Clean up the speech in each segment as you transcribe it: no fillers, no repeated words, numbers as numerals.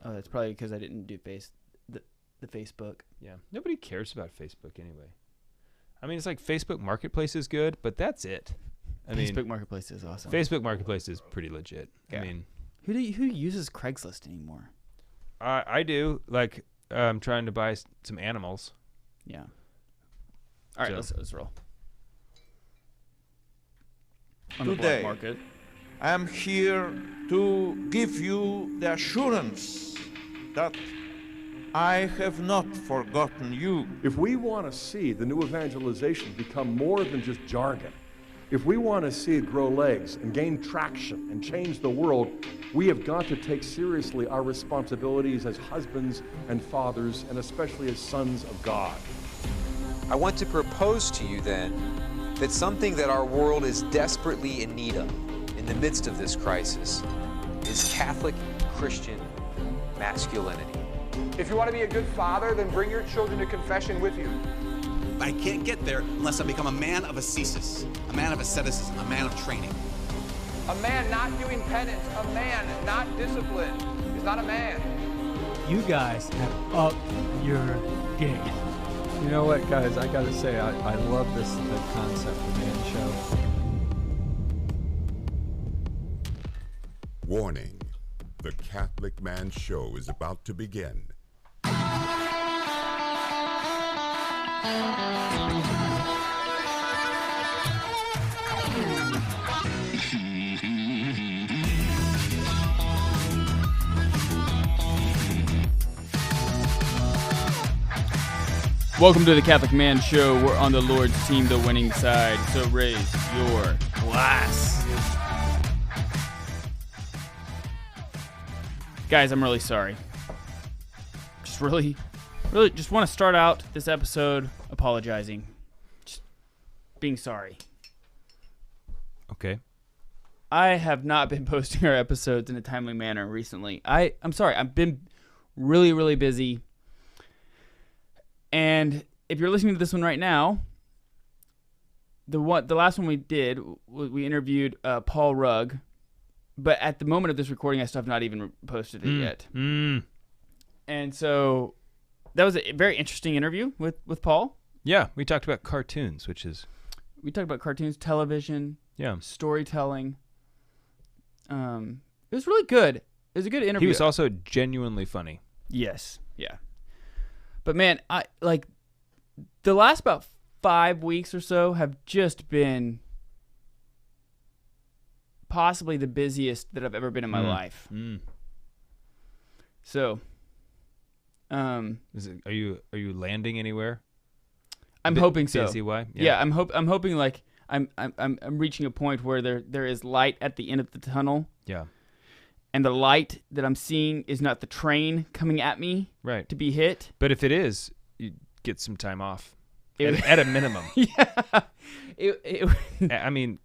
Oh, that's probably because I didn't do the Facebook. Yeah. Nobody cares about Facebook anyway. I mean, it's like Facebook Marketplace is good, but that's it. Facebook Marketplace is awesome. Facebook Marketplace is pretty legit. Yeah. I mean, who uses Craigslist anymore? I do. Like, I'm trying to buy some animals. Yeah. All right, let's roll. On the black market. I am here to give you the assurance that I have not forgotten you. If we want to see the new evangelization become more than just jargon, if we want to see it grow legs and gain traction and change the world, we have got to take seriously our responsibilities as husbands and fathers, and especially as sons of God. I want to propose to you then that something that our world is desperately in need of in the midst of this crisis is Catholic Christian masculinity. If you want to be a good father, then bring your children to confession with you. I can't get there unless I become a man of ascesis, a man of asceticism, a man of training. A man not doing penance, a man not disciplined, is not a man. You guys have upped your game. You know what, guys? I gotta say, I love the concept of Man Show. Warning: the Catholic Man Show is about to begin. Welcome to the Catholic Man Show. We're on the Lord's team, the winning side. So raise your glass. Guys, I'm really sorry. Just really just want to start out this episode apologizing. Just being sorry. Okay. I have not been posting our episodes in a timely manner recently. I'm sorry. I've been really, really busy. And if you're listening to this one right now, the last one we did, we interviewed Paul Rugg, but at the moment of this recording, I still have not even posted it yet. And so that was a very interesting interview with Paul. Yeah, we talked about cartoons, we talked about cartoons, television, storytelling. It was really good. It was a good interview. He was also genuinely funny. Yes, yeah. But man, I like the last about 5 weeks or so have just been possibly the busiest that I've ever been in my life. So, are you landing anywhere? I'm hoping so. Busy, why? Yeah, I'm hoping like I'm reaching a point where there is light at the end of the tunnel. Yeah. And the light that I'm seeing is not the train coming at me to be hit. But if it is, you get some time off at a minimum. Yeah. I mean,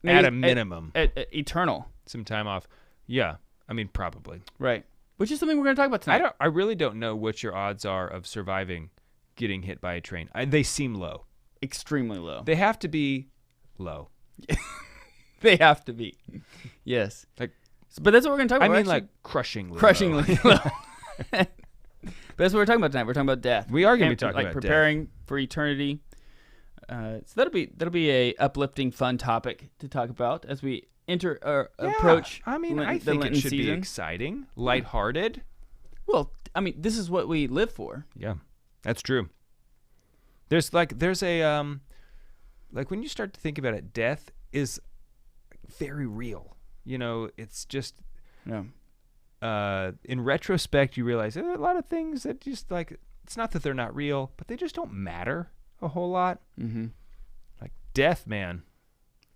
at a minimum. Eternal. Some time off. Yeah. I mean, probably. Right. Which is something we're going to talk about tonight. I really don't know what your odds are of surviving getting hit by a train. They seem low. Extremely low. They have to be low. They have to be. Yes. But that's what we're going to talk about. I mean, like, crushingly low. But that's what we're talking about tonight. We're talking about death. We are going to be talking about preparing death. for eternity. So that'll be a uplifting, fun topic to talk about as we approach. I mean, I think it should be exciting, lighthearted. Well, I mean, this is what we live for. Yeah, that's true. There's a like when you start to think about it, death is very real. You know, it's just, in retrospect, you realize there are a lot of things that just like, it's not that they're not real, but they just don't matter a whole lot. Mm-hmm. Like death, man.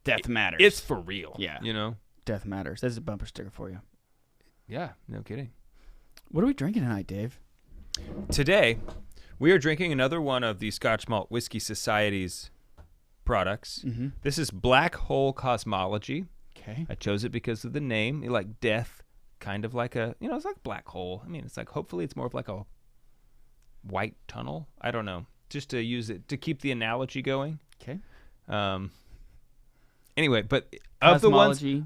Death matters. It's for real. Yeah. You know? Death matters. That's a bumper sticker for you. Yeah, no kidding. What are we drinking tonight, Dave? Today, we are drinking another one of the Scotch Malt Whiskey Society's products. Mm-hmm. This is Black Hole Cosmology. Okay. I chose it because of the name. Like death, kind of like it's like black hole. I mean, it's like, hopefully it's more of like a white tunnel. I don't know. Just to use it, to keep the analogy going. Okay. Anyway, but cosmology.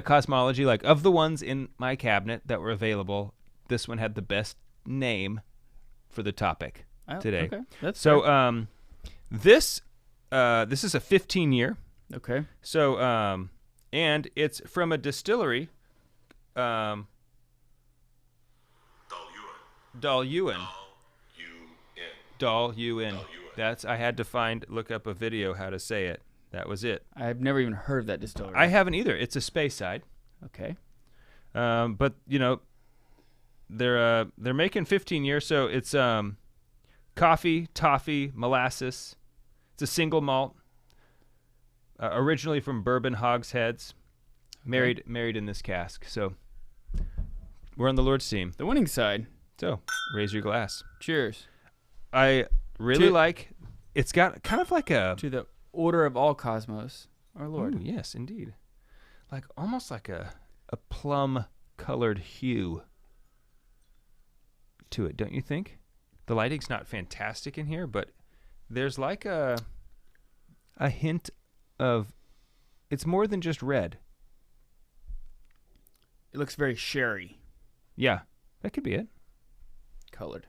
Cosmology, like of the ones in my cabinet that were available, this one had the best name for the topic today. Okay, that's so. fair. This is a 15-year. Okay. So and it's from a distillery. Dahl-Ewan. That's I had to look up a video how to say it. That was it. I've never even heard of that distillery. I haven't either. It's a Speyside. Okay. But they're making 15 years, so it's coffee, toffee, molasses. It's a single malt. Originally from bourbon hogsheads. Married in this cask. So we're on the Lord's team. The winning side. So raise your glass. Cheers. I really like. It's got kind of like a to the order of all cosmos, our Lord. Ooh, yes, indeed. Like almost like a plum colored hue to it, don't you think? The lighting's not fantastic in here, but there's like a hint of it's more than just red. It looks very sherry. Yeah, that could be it. Colored.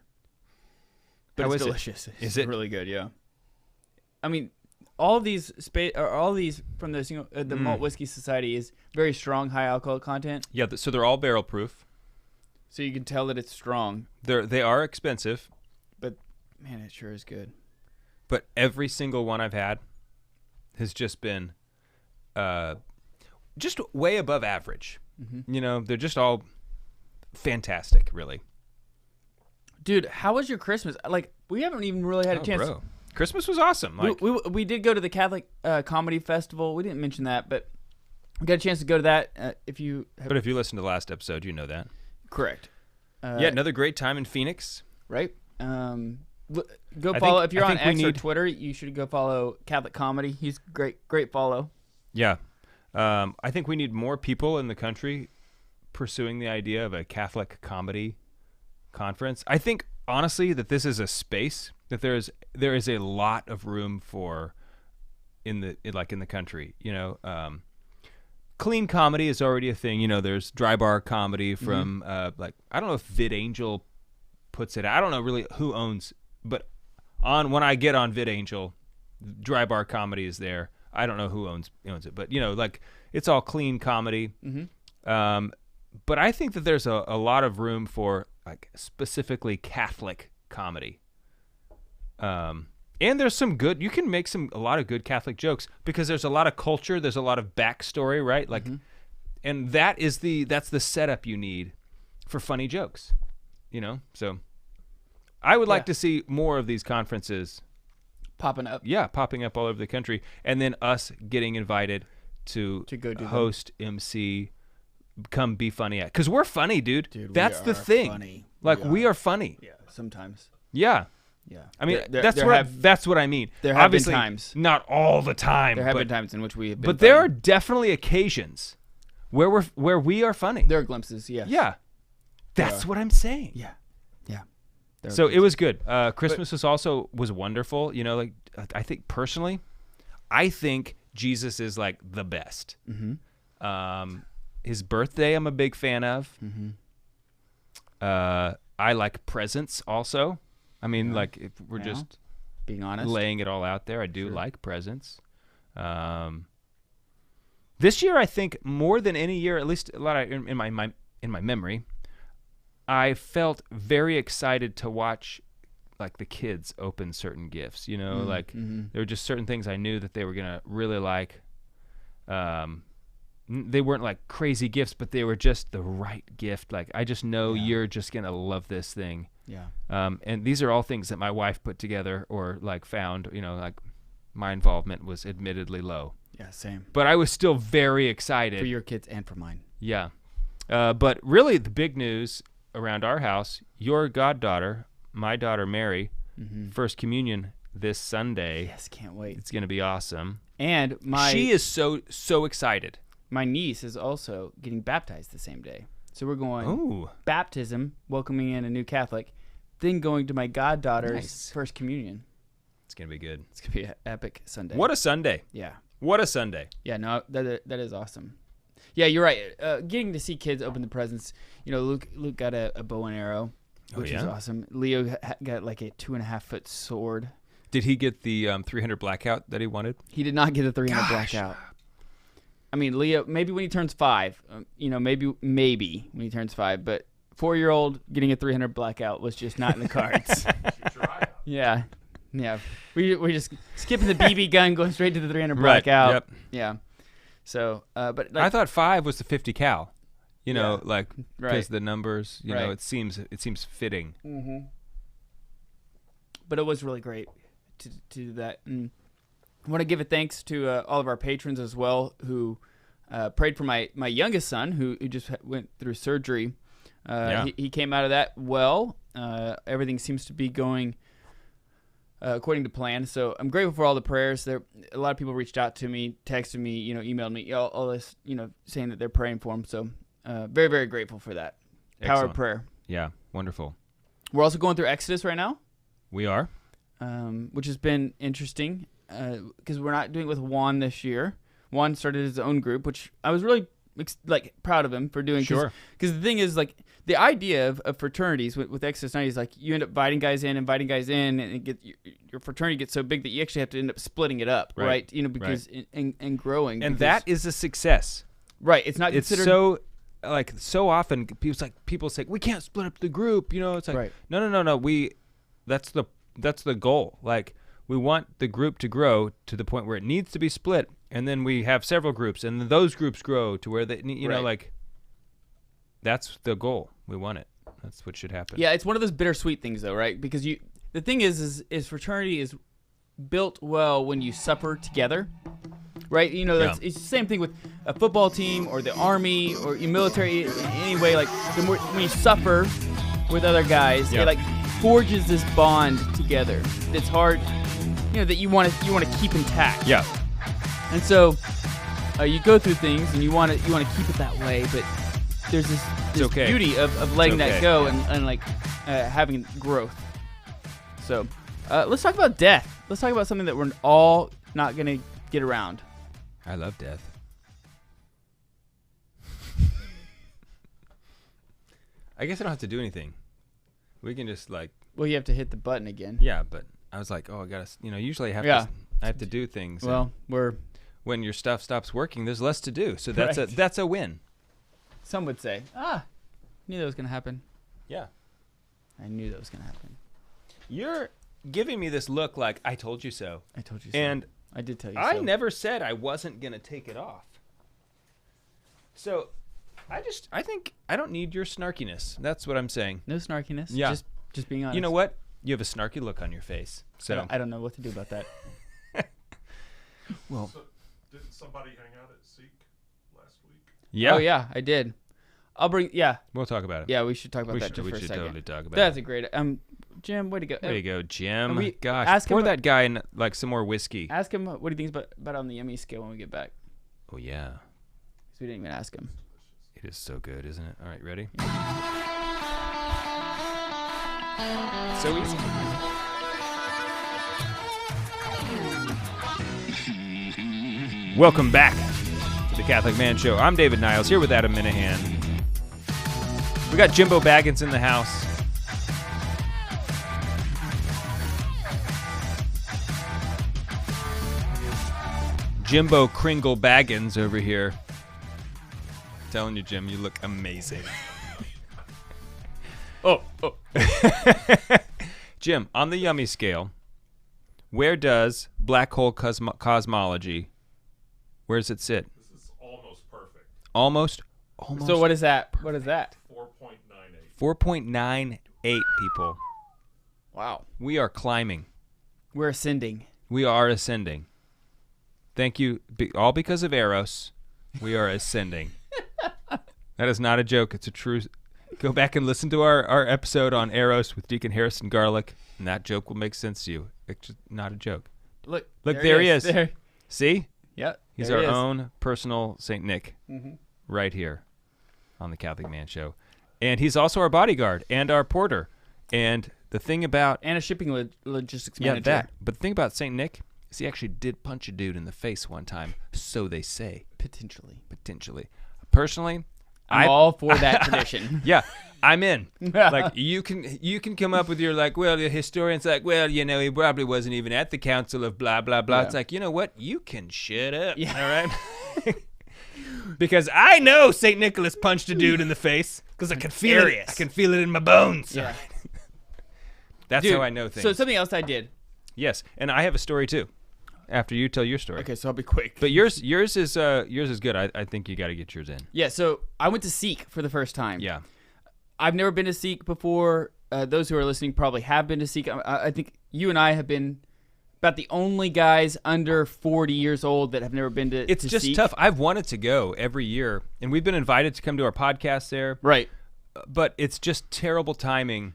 But it's delicious. Is it really good? Yeah. I mean, all these from the Malt Whiskey Society is very strong, high alcohol content. Yeah, so they're all barrel proof. So you can tell that it's strong. They are expensive, but man, it sure is good. But every single one I've had has just been just way above average. Mm-hmm. They're just all fantastic, really. Dude, how was your Christmas? Like, we haven't even really had a chance. Bro. Christmas was awesome. Like, we did go to the Catholic Comedy Festival. We didn't mention that, but we got a chance to go to that. If you listened to the last episode, you know that. Correct. Yeah, another great time in Phoenix. Right. Go follow. If you're on X or Twitter, you should go follow Catholic Comedy. He's great follow. Yeah. I think we need more people in the country pursuing the idea of a Catholic comedy conference. I think honestly that this is a space that there is a lot of room for in the country. Clean comedy is already a thing. There's dry bar comedy from I don't know if VidAngel puts it. I don't know really who owns, but when I get on VidAngel, dry bar comedy is there. I don't know who owns it, but it's all clean comedy. Mm-hmm. But I think that there's a lot of room for specifically Catholic comedy. And there's some good. You can make a lot of good Catholic jokes because there's a lot of culture. There's a lot of backstory, right? And that's the setup you need for funny jokes. So I would like to see more of these conferences popping up. Yeah, popping up all over the country, and then us getting invited to go do host, MC, come be funny at. Because we're funny, dude. That's the thing. Funny. We are funny. Yeah, sometimes. Yeah. Yeah. I mean, that's what I mean. There have Obviously, been times. Not all the time. There have been times in which we have been But there are definitely occasions where we are funny. There are glimpses, yes. Yeah. That's what I'm saying. Yeah. Yeah. So it was good. Christmas was wonderful. I think personally, Jesus is the best. Mm-hmm. His birthday, I'm a big fan of. Mm-hmm. I like presents also. I mean, if we're just being honest, laying it all out there, I do like presents. This year, I think more than any year, at least a lot in my memory, I felt very excited to watch the kids open certain gifts. There were just certain things I knew that they were gonna really like. They weren't crazy gifts, but they were just the right gift. I just know you're just gonna love this thing. Yeah. And these are all things that my wife put together or found. My involvement was admittedly low. Yeah, same. But I was still very excited for your kids and for mine. Yeah. But really, the big news around our house: your goddaughter, my daughter Mary, First Communion this Sunday. Yes, can't wait. It's gonna be awesome. And she is so excited. My niece is also getting baptized the same day. So we're going baptism, welcoming in a new Catholic, then going to my goddaughter's First Communion. It's going to be good. It's going to be an epic Sunday. What a Sunday. Yeah. What a Sunday. Yeah, no, that is awesome. Yeah, you're right. Getting to see kids open the presents. Luke got a bow and arrow, which is awesome. Leo got like a 2.5 foot sword. Did he get the 300 blackout that he wanted? He did not get a 300 blackout. I mean, Leo, maybe when he turns 5, maybe when he turns 5, but 4-year-old getting a 300 blackout was just not in the cards. Yeah. We just skipping the BB gun, going straight to the 300 blackout. Yep. Yeah. So, but I thought 5 was the 50 cal. Because right. the numbers, right. it seems fitting. Mm-hmm. But it was really great to do that. And I want to give a thanks to all of our patrons as well who prayed for my youngest son who just went through surgery. He came out of that well. Everything seems to be going according to plan. So I'm grateful for all the prayers. A lot of people reached out to me, texted me, emailed me, all this, saying that they're praying for him. So very, very grateful for that. Excellent. Power of prayer. Yeah, wonderful. We're also going through Exodus right now. We are. Which has been interesting because we're not doing it with Juan this year. Juan started his own group, which I was really proud of him for doing. Sure. Because the thing is, the idea of fraternities with Exodus 90 is you end up inviting guys in, and your fraternity gets so big that you actually have to end up splitting it up, right? Because and growing. And that is a success. Right. It's not considered. It's so often people say we can't split up the group. It's like right. No. That's the goal. We want the group to grow to the point where it needs to be split, and then we have several groups, and then those groups grow to where they, that's the goal. We want it. That's what should happen. Yeah, it's one of those bittersweet things, though, right? Because the thing is fraternity is built well when you suffer together, right? It's the same thing with a football team or the army or your military. Anyway, when you suffer with other guys, it forges this bond together. That's hard, that you want to keep intact. Yeah. And so you go through things and you want to keep it that way, but there's this beauty of letting that go and having growth. So let's talk about death. Let's talk about something that we're all not going to get around. I love death. I guess I don't have to do anything. We can just Well, you have to hit the button again. Yeah, but I was like, I gotta. Usually I have to do things. Well, when your stuff stops working, there's less to do. So that's a win. Some would say, knew that was gonna happen. Yeah, I knew that was gonna happen. You're giving me this look like I told you so. I told you so. And I did tell you so. I never said I wasn't gonna take it off. So. I think I don't need your snarkiness. That's what I'm saying. No snarkiness. Yeah. Just being honest. You know what? You have a snarky look on your face. So I don't know what to do about that. Well, so, didn't somebody hang out at Seek last week? Yeah. Oh yeah, I did. I'll bring. Yeah. We'll talk about it. Yeah, we should talk about that just for a second. We should totally talk about That's it. a great. Jim, way to go. Way to go, Jim. Gosh, pour that guy in some more whiskey. Ask him what he thinks about on the yummy scale when we get back. Oh yeah. Because we didn't even ask him. It is so good, isn't it? All right, ready? So easy. Welcome back to the Catholic Man Show. I'm David Niles here with Adam Minahan. We got Jimbo Baggins in the house. Jimbo Kringle Baggins over here. Telling you, Jim, you look amazing. oh. Jim, on the yummy scale, where does black hole cosmology, where does it sit? This is almost perfect. Almost? So what is that? What is that? 4.98. 4.98, people. Wow. We are climbing. We're ascending. We are ascending. Thank you. All because of Eros, we are ascending. That is not a joke. It's a true. Go back and listen to our episode on Eros with Deacon Harrison Garlic, and that joke will make sense to you. It's just not a joke. Look, there he is. There. See? Yep. He's our own personal Saint Nick, right here on the Catholic Man Show. And he's also our bodyguard and our porter. And the thing about... And a shipping logistics manager. Yeah, that. But the thing about Saint Nick is he actually did punch a dude in the face one time, so they say. Potentially. personally, I'm all for that tradition. Yeah, I'm in. Like you can come up with your like, well, the historian's like, well, you know, he probably wasn't even at the council of blah blah blah. Yeah. It's like, you know what? You can shut up. Yeah. All right. Because I know St. Nicholas punched a dude in the face because I can feel it. I can feel it in my bones. Yeah. That's Dude, how I know things. So something else I did. Yes, and I have a story too. After you tell your story. Okay, so I'll be quick. But yours is good. I think you got to get yours in. Yeah, so I went to Seek for the first time. Yeah. I've never been to Seek before. Those who are listening probably have been to Seek. I think you and I have been about the only guys under 40 years old that have never been to It's just Seek. tough. I've wanted to go every year, and we've been invited to come to our podcast there. Right. But it's just terrible timing.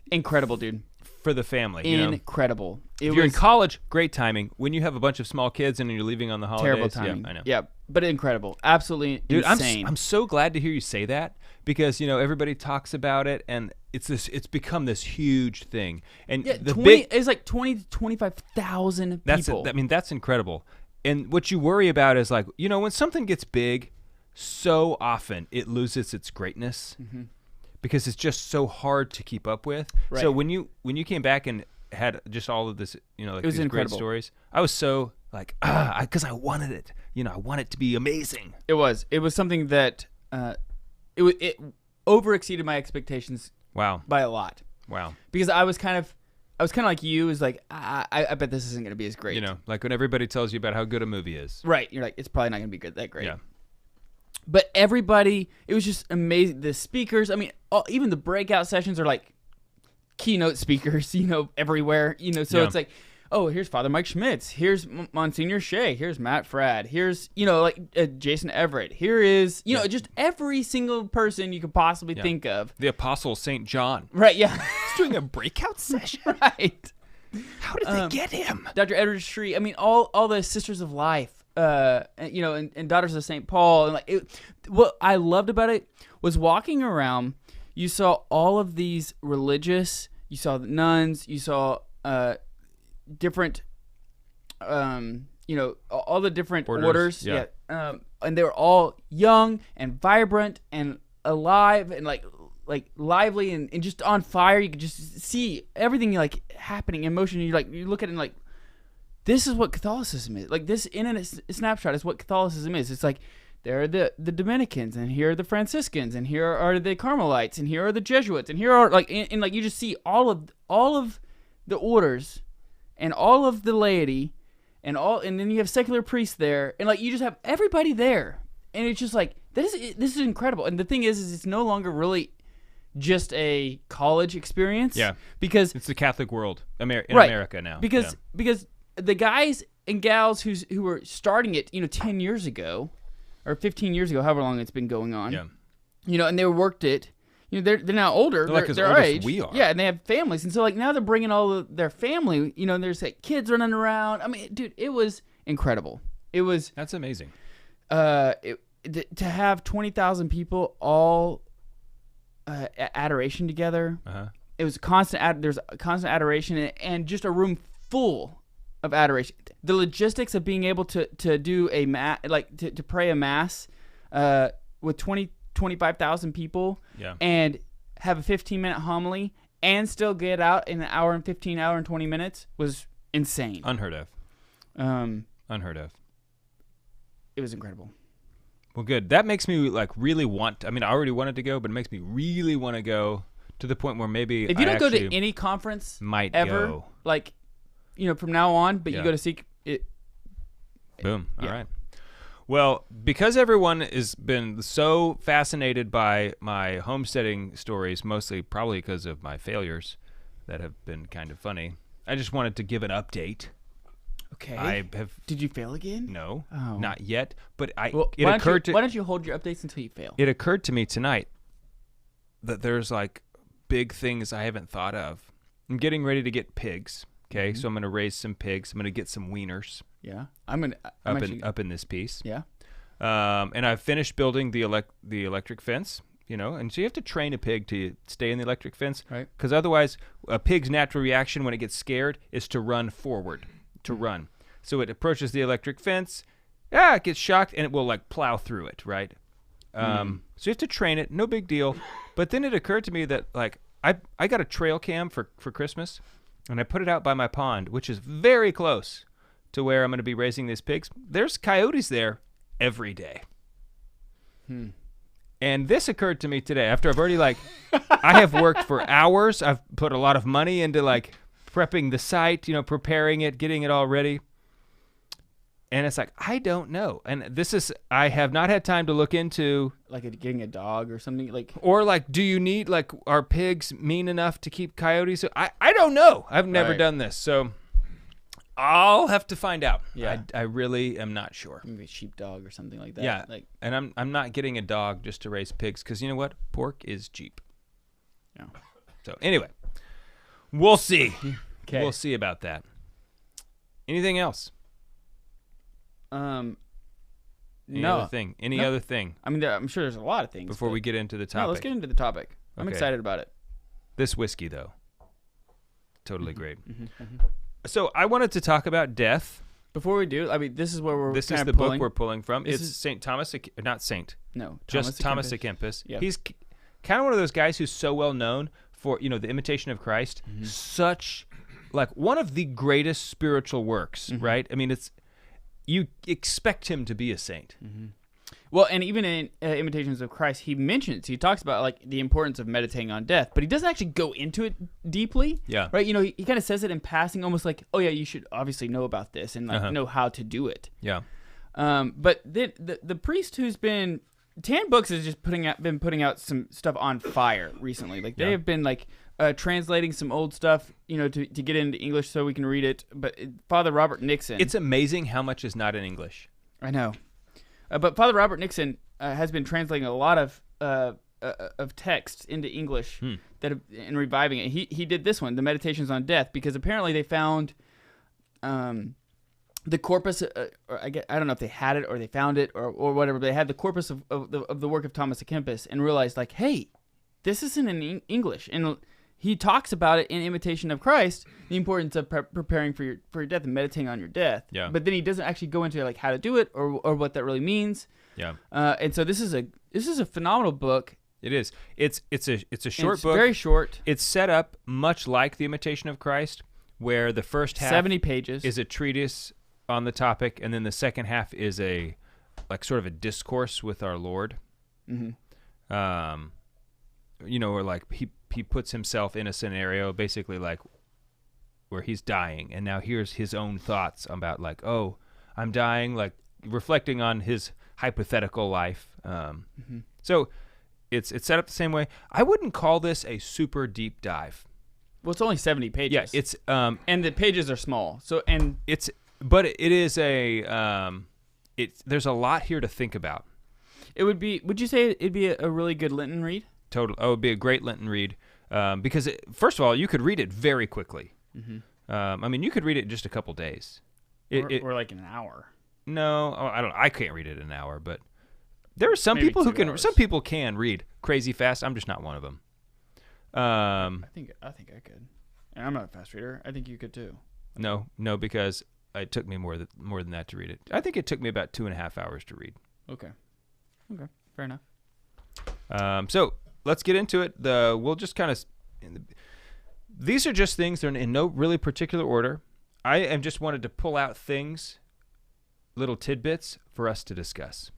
Incredible, dude. For the family. You know? Incredible. If you're in college, great timing. When you have a bunch of small kids and you're leaving on the holidays. Terrible timing. Yeah, I know. Yeah, but incredible. Absolutely Dude, insane. I'm so glad to hear you say that because, you know, everybody talks about it and it's become this huge thing. And yeah, the 20, it's like 20 to 25,000 that's people. that's incredible. And what you worry about is like, you know, when something gets big, so often it loses its greatness. Mm-hmm. Because it's just so hard to keep up with. Right. So when you came back and had just all of this, you know, like it was these incredible. great stories, I was so like, because I wanted it. You know, I want it to be amazing. It was something that it over exceeded my expectations. Wow. By a lot. Wow. Because I was kind of like you. Is like I bet this isn't going to be as great. You know, like when everybody tells you about how good a movie is. Right. You're like, it's probably not going to be that great. Yeah. But everybody, it was just amazing. The speakers, I mean, even the breakout sessions are like keynote speakers, you know, everywhere, you know. So it's like, oh, here's Father Mike Schmitz. Here's Monsignor Shea. Here's Matt Fradd. Here's, you know, like Jason Everett. Here is, you know, just every single person you could possibly think of. The Apostle St. John. Right, yeah. He's doing a breakout session. Right. How did they get him? Dr. Edward Shree. I mean, all the Sisters of Life. You know, and Daughters of St. Paul, and like what I loved about it was walking around. You saw all of these religious. You saw the nuns. You saw different, you know, all the different orders. Yeah. And they were all young and vibrant and alive and like lively and just on fire. You could just see everything like happening in motion. You look at it and like. This is what Catholicism is. Like, this in a snapshot is what Catholicism is. It's like, there are the Dominicans, and here are the Franciscans, and here are the Carmelites, and here are the Jesuits, and here are, like, and like, you just see all of the orders, and all of the laity, and then you have secular priests there, and, like, you just have everybody there. And it's just like, this is incredible. And the thing is it's no longer really just a college experience. Yeah. Because it's the Catholic world in America now. Because the guys and gals who were starting it, you know, 10 years ago or 15 years ago, however long it's been going on, you know, and they worked it, you know, they're now older. They're like as their old age. as we are. Yeah, and they have families. And so, like, now they're bringing all of their family, you know, and there's, like, kids running around. I mean, dude, it was incredible. That's amazing. To have 20,000 people all adoration together. Uh-huh. It was constant. There's constant adoration and just a room full of adoration. The logistics of being able to do a to pray a mass with 25,000 people and have a 15-minute homily and still get out in an hour and 15, hour and 20 minutes was insane. Unheard of. Unheard of. It was incredible. Well, good. That makes me like really want. I mean, I already wanted to go, but it makes me really want to go to the point where maybe if you don't go to any conference ever, go. like, you know, from now on, but you go to Seek it. Boom. All right. Well, because everyone has been so fascinated by my homesteading stories, mostly probably because of my failures that have been kind of funny, I just wanted to give an update. Okay. Did you fail again? No, Oh. not yet. But Why why don't you hold your updates until you fail? It occurred to me tonight that there's like big things I haven't thought of. I'm getting ready to get pigs. Okay, so I'm going to raise some pigs. I'm going to get some wieners. Yeah, up in this piece. Yeah. And I've finished building the electric fence. You know, and so you have to train a pig to stay in the electric fence, right? Because otherwise, a pig's natural reaction when it gets scared is to run forward, to run. So it approaches the electric fence, it gets shocked, and it will like plow through it, right? So you have to train it, no big deal. But then it occurred to me that like I got a trail cam for Christmas, and I put it out by my pond, which is very close to where I'm going to be raising these pigs. There's coyotes there every day. And this occurred to me today after I've already I have worked for hours. I've put a lot of money into like prepping the site, preparing it, getting it all ready. And it's like, I don't know. And I have not had time to look into. Like getting a dog or something like. Or like, do you need, are pigs mean enough to keep coyotes? I don't know. I've never done this. So I'll have to find out. Yeah. I really am not sure. Maybe a sheepdog or something like that. Yeah. And I'm not getting a dog just to raise pigs because you know what? Pork is cheap. Yeah. So anyway, we'll see. Okay. We'll see about that. Anything else? No. Any other thing? I mean, I'm sure there's a lot of things. Before we get into the topic. No, let's get into the topic. I'm excited about it. This whiskey, though, totally great. So I wanted to talk about death. Before we do, I mean, this is where we're This kind is of the pulling. book we're pulling from. This It's is- St. Thomas, not Saint. No, just Thomas à Kempis. Yep. He's kind of one of those guys who's so well known for, the Imitation of Christ. Such, one of the greatest spiritual works, right? I mean, you expect him to be a saint. Well, and even in Imitations of Christ, he talks about the importance of meditating on death, but he doesn't actually go into it deeply. Yeah. Right? He kind of says it in passing, almost like, oh yeah, you should obviously know about this and know how to do it. Yeah. But the priest who's been Tan Books has just been putting out some stuff on fire recently. They have been translating some old stuff, to get into English so we can read it. But Father Robert Nixon. It's amazing how much is not in English. I know. But Father Robert Nixon has been translating a lot of texts into English and reviving it. He did this one, the Meditations on Death, because apparently they found the corpus. I don't know if they had it or they found it or whatever. But they had the corpus of the work of Thomas à Kempis and realized hey, this isn't in English. And he talks about it in Imitation of Christ, the importance of preparing for your death and meditating on your death. Yeah. But then he doesn't actually go into how to do it or what that really means. Yeah. And so this is a phenomenal book. It is. It's a short book. Very short. It's set up much like the Imitation of Christ, where the first half 70 pages is a treatise on the topic, and then the second half is a sort of a discourse with our Lord. Where he puts himself in a scenario basically where he's dying, and now here's his own thoughts about oh, I'm dying, reflecting on his hypothetical life. So it's set up the same way. I wouldn't call this a super deep dive. Well, it's only 70 pages. Yeah, it's and the pages are small. So but it is there's a lot here to think about. It would be. Would you say it'd be a really good Lenten read? Totally. Oh, it would be a great Lenten read because first of all, you could read it very quickly. I mean, you could read it in just a couple days. Or an hour. No, I don't. I can't read it in an hour, but there are some Maybe people who 2 can. hours. Some people can read crazy fast. I'm just not one of them. I think I could. And I'm not a fast reader. I think you could too. No, because it took me more than that to read it. I think it took me about 2.5 hours to read. Okay, fair enough. So let's get into it. We'll just kind of. These are just things. They're in no really particular order. I am just wanted to pull out things, little tidbits for us to discuss.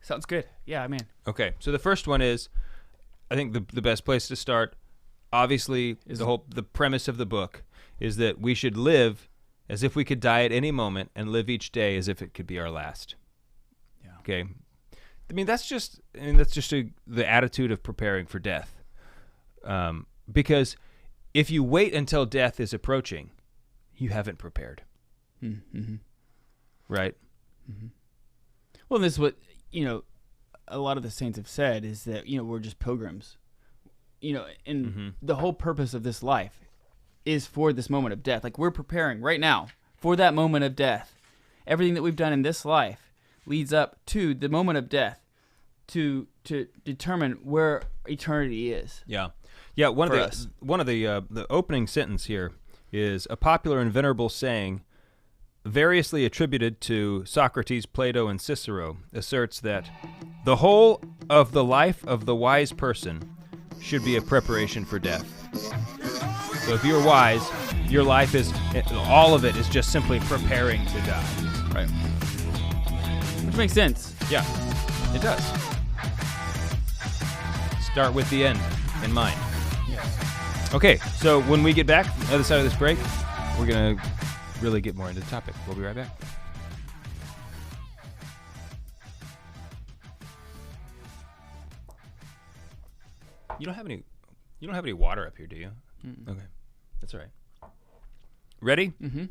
Sounds good. Yeah, I'm in. Okay, so the first one is, I think the best place to start, obviously, is the premise of the book is that we should live as if we could die at any moment and live each day as if it could be our last. Yeah. Okay. I mean, that's just the attitude of preparing for death. Because if you wait until death is approaching, you haven't prepared. Mm-hmm. Right? Mm-hmm. Well, this is what, a lot of the saints have said is that, we're just pilgrims. And the whole purpose of this life is for this moment of death. We're preparing right now for that moment of death. Everything that we've done in this life leads up to the moment of death to determine where eternity is. Yeah. Yeah, one of the opening sentence here is a popular and venerable saying variously attributed to Socrates, Plato, and Cicero asserts that The whole of the life of the wise person should be a preparation for death. So if you're wise, your life is, all of it is just simply preparing to die. Right. Which makes sense. Yeah, it does. Start with the end in mind. Yes. Okay, so when we get back, on the other side of this break, we're going to really get more into the topic. We'll be right back. You don't have any water up here, do you? Mm-mm. Okay. That's all right. Ready? Mm-hmm.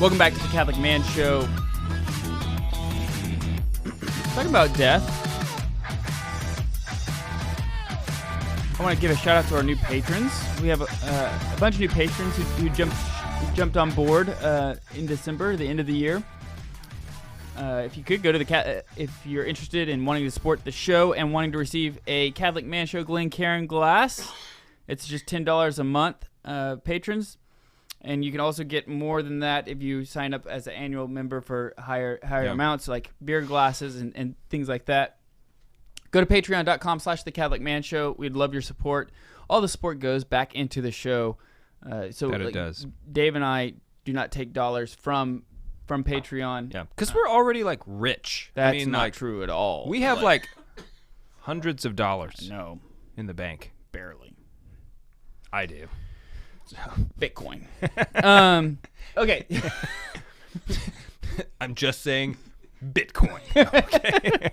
Welcome back to the Catholic Man Show. Talking about death. I want to give a shout out to our new patrons. We have a bunch of new patrons who jumped on board in December, the end of the year. If you could go to if you're interested in wanting to support the show and wanting to receive a Catholic Man Show Glencairn glass, it's just $10 a month, patrons. And you can also get more than that if you sign up as an annual member for higher amounts, like beer glasses and things like that. Go to patreon.com/The Catholic Man Show. We'd love your support. All the support goes back into the show. It does. Dave and I do not take dollars from Patreon. Yeah, because we're already like rich. That's not true at all. We have like hundreds of dollars. No, in the bank. Barely. I do. So, Bitcoin. Okay. I'm just saying Bitcoin. Okay.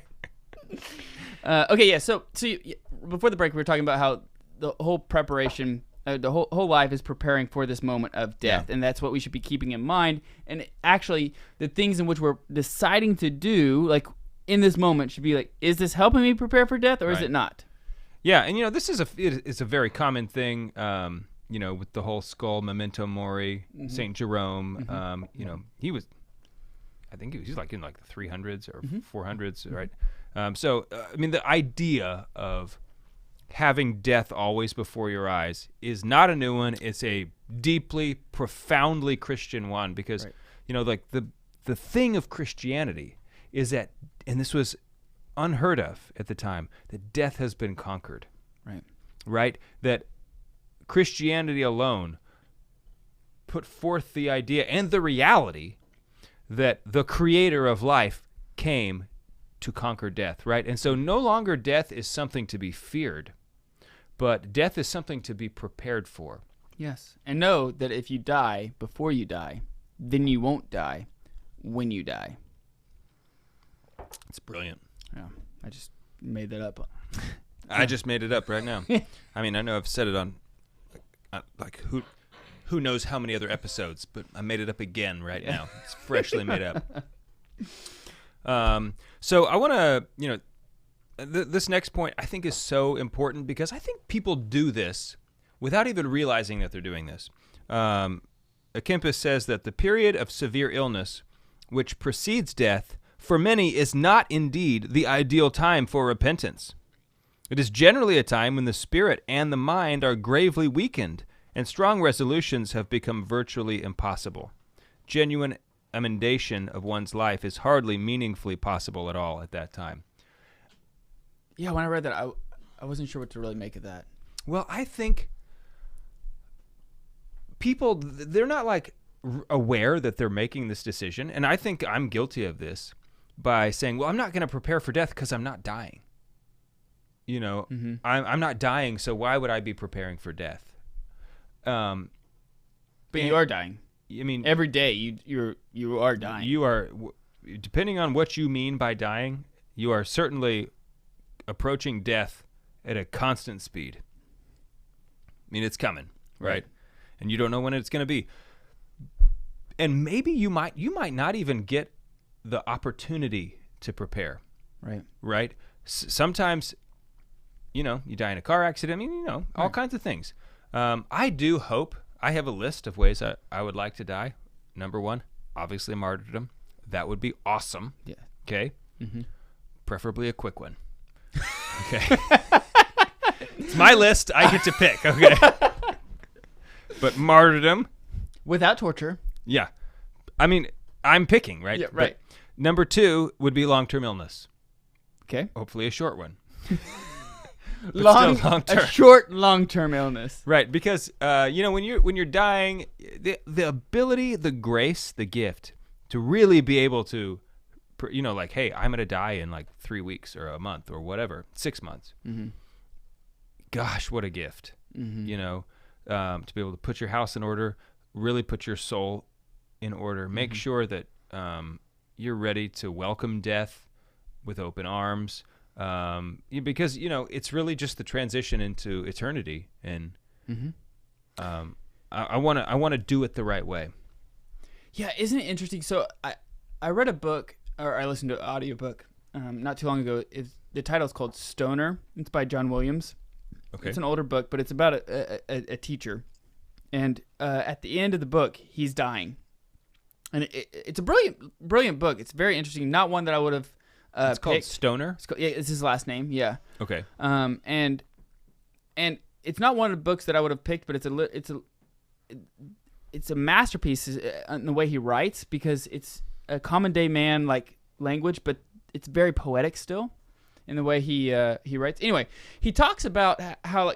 Okay, yeah. So before the break, we were talking about how the whole preparation, the whole life is preparing for this moment of death, and that's what we should be keeping in mind. And actually, the things in which we're deciding to do, like in this moment, should be like, is this helping me prepare for death, or is it not? Yeah, and this is it's a very common thing. With the whole skull, memento mori, Saint Jerome. He was, I think he was like in like the 300s or 400s, right? The idea of having death always before your eyes is not a new one. It's a deeply, profoundly Christian one because, the thing of Christianity is that, and this was unheard of at the time, that death has been conquered. Right? That Christianity alone put forth the idea and the reality that the creator of life came to conquer death, right? And so no longer death is something to be feared, but death is something to be prepared for. Yes. And know that if you die before you die, then you won't die when you die. It's brilliant. Yeah. I just made that up. I just made it up right now. I mean, I know I've said it on who knows how many other episodes, but I made it up again right now. It's freshly made up. So I want to, this next point I think is so important because I think people do this without even realizing that they're doing this. Akempis says that the period of severe illness which precedes death for many is not indeed the ideal time for repentance. It is generally a time when the spirit and the mind are gravely weakened and strong resolutions have become virtually impossible. Genuine emendation of one's life is hardly meaningfully possible at all at that time. Yeah, when I read that, I wasn't sure what to really make of that. Well, I think people, they're not like aware that they're making this decision, and I think I'm guilty of this by saying, well, I'm not going to prepare for death because I'm not dying. I'm not dying, so why would I be preparing for death? But you are dying. I mean, every day you are dying. You are, depending on what you mean by dying, you are certainly approaching death at a constant speed. I mean, it's coming, right? And you don't know when it's going to be. And maybe you might not even get the opportunity to prepare. Right? Sometimes, you die in a car accident. I mean, all kinds of things. I do hope, I have a list of ways I would like to die. Number one, obviously martyrdom. That would be awesome. Yeah. Okay? Preferably a quick one. Okay? It's my list. I get to pick. Okay. But martyrdom. Without torture. Yeah. I mean, I'm picking, right? Yeah, right. But number 2 would be long-term illness. Okay. Hopefully a short one. A short, long-term illness. Right, because when you're dying, the ability, the grace, the gift to really be able to, like, hey, I'm gonna die in like 3 weeks or a month or whatever, 6 months. Mm-hmm. Gosh, what a gift! Mm-hmm. To be able to put your house in order, really put your soul in order, make sure that you're ready to welcome death with open arms. Because it's really just the transition into eternity, and I want to do it the right way. Yeah, isn't it interesting? So I read a book, or I listened to an audiobook not too long ago. The title is called Stoner. It's by John Williams. Okay. It's an older book, but it's about a teacher, and at the end of the book, he's dying, and it's a brilliant book. It's very interesting. Not one that I would have. It's called Stoner? Yeah, it's his last name, yeah. Okay. And it's not one of the books that I would have picked, but it's a masterpiece in the way he writes, because it's a common day man like language, but it's very poetic still in the way he writes. Anyway, he talks about how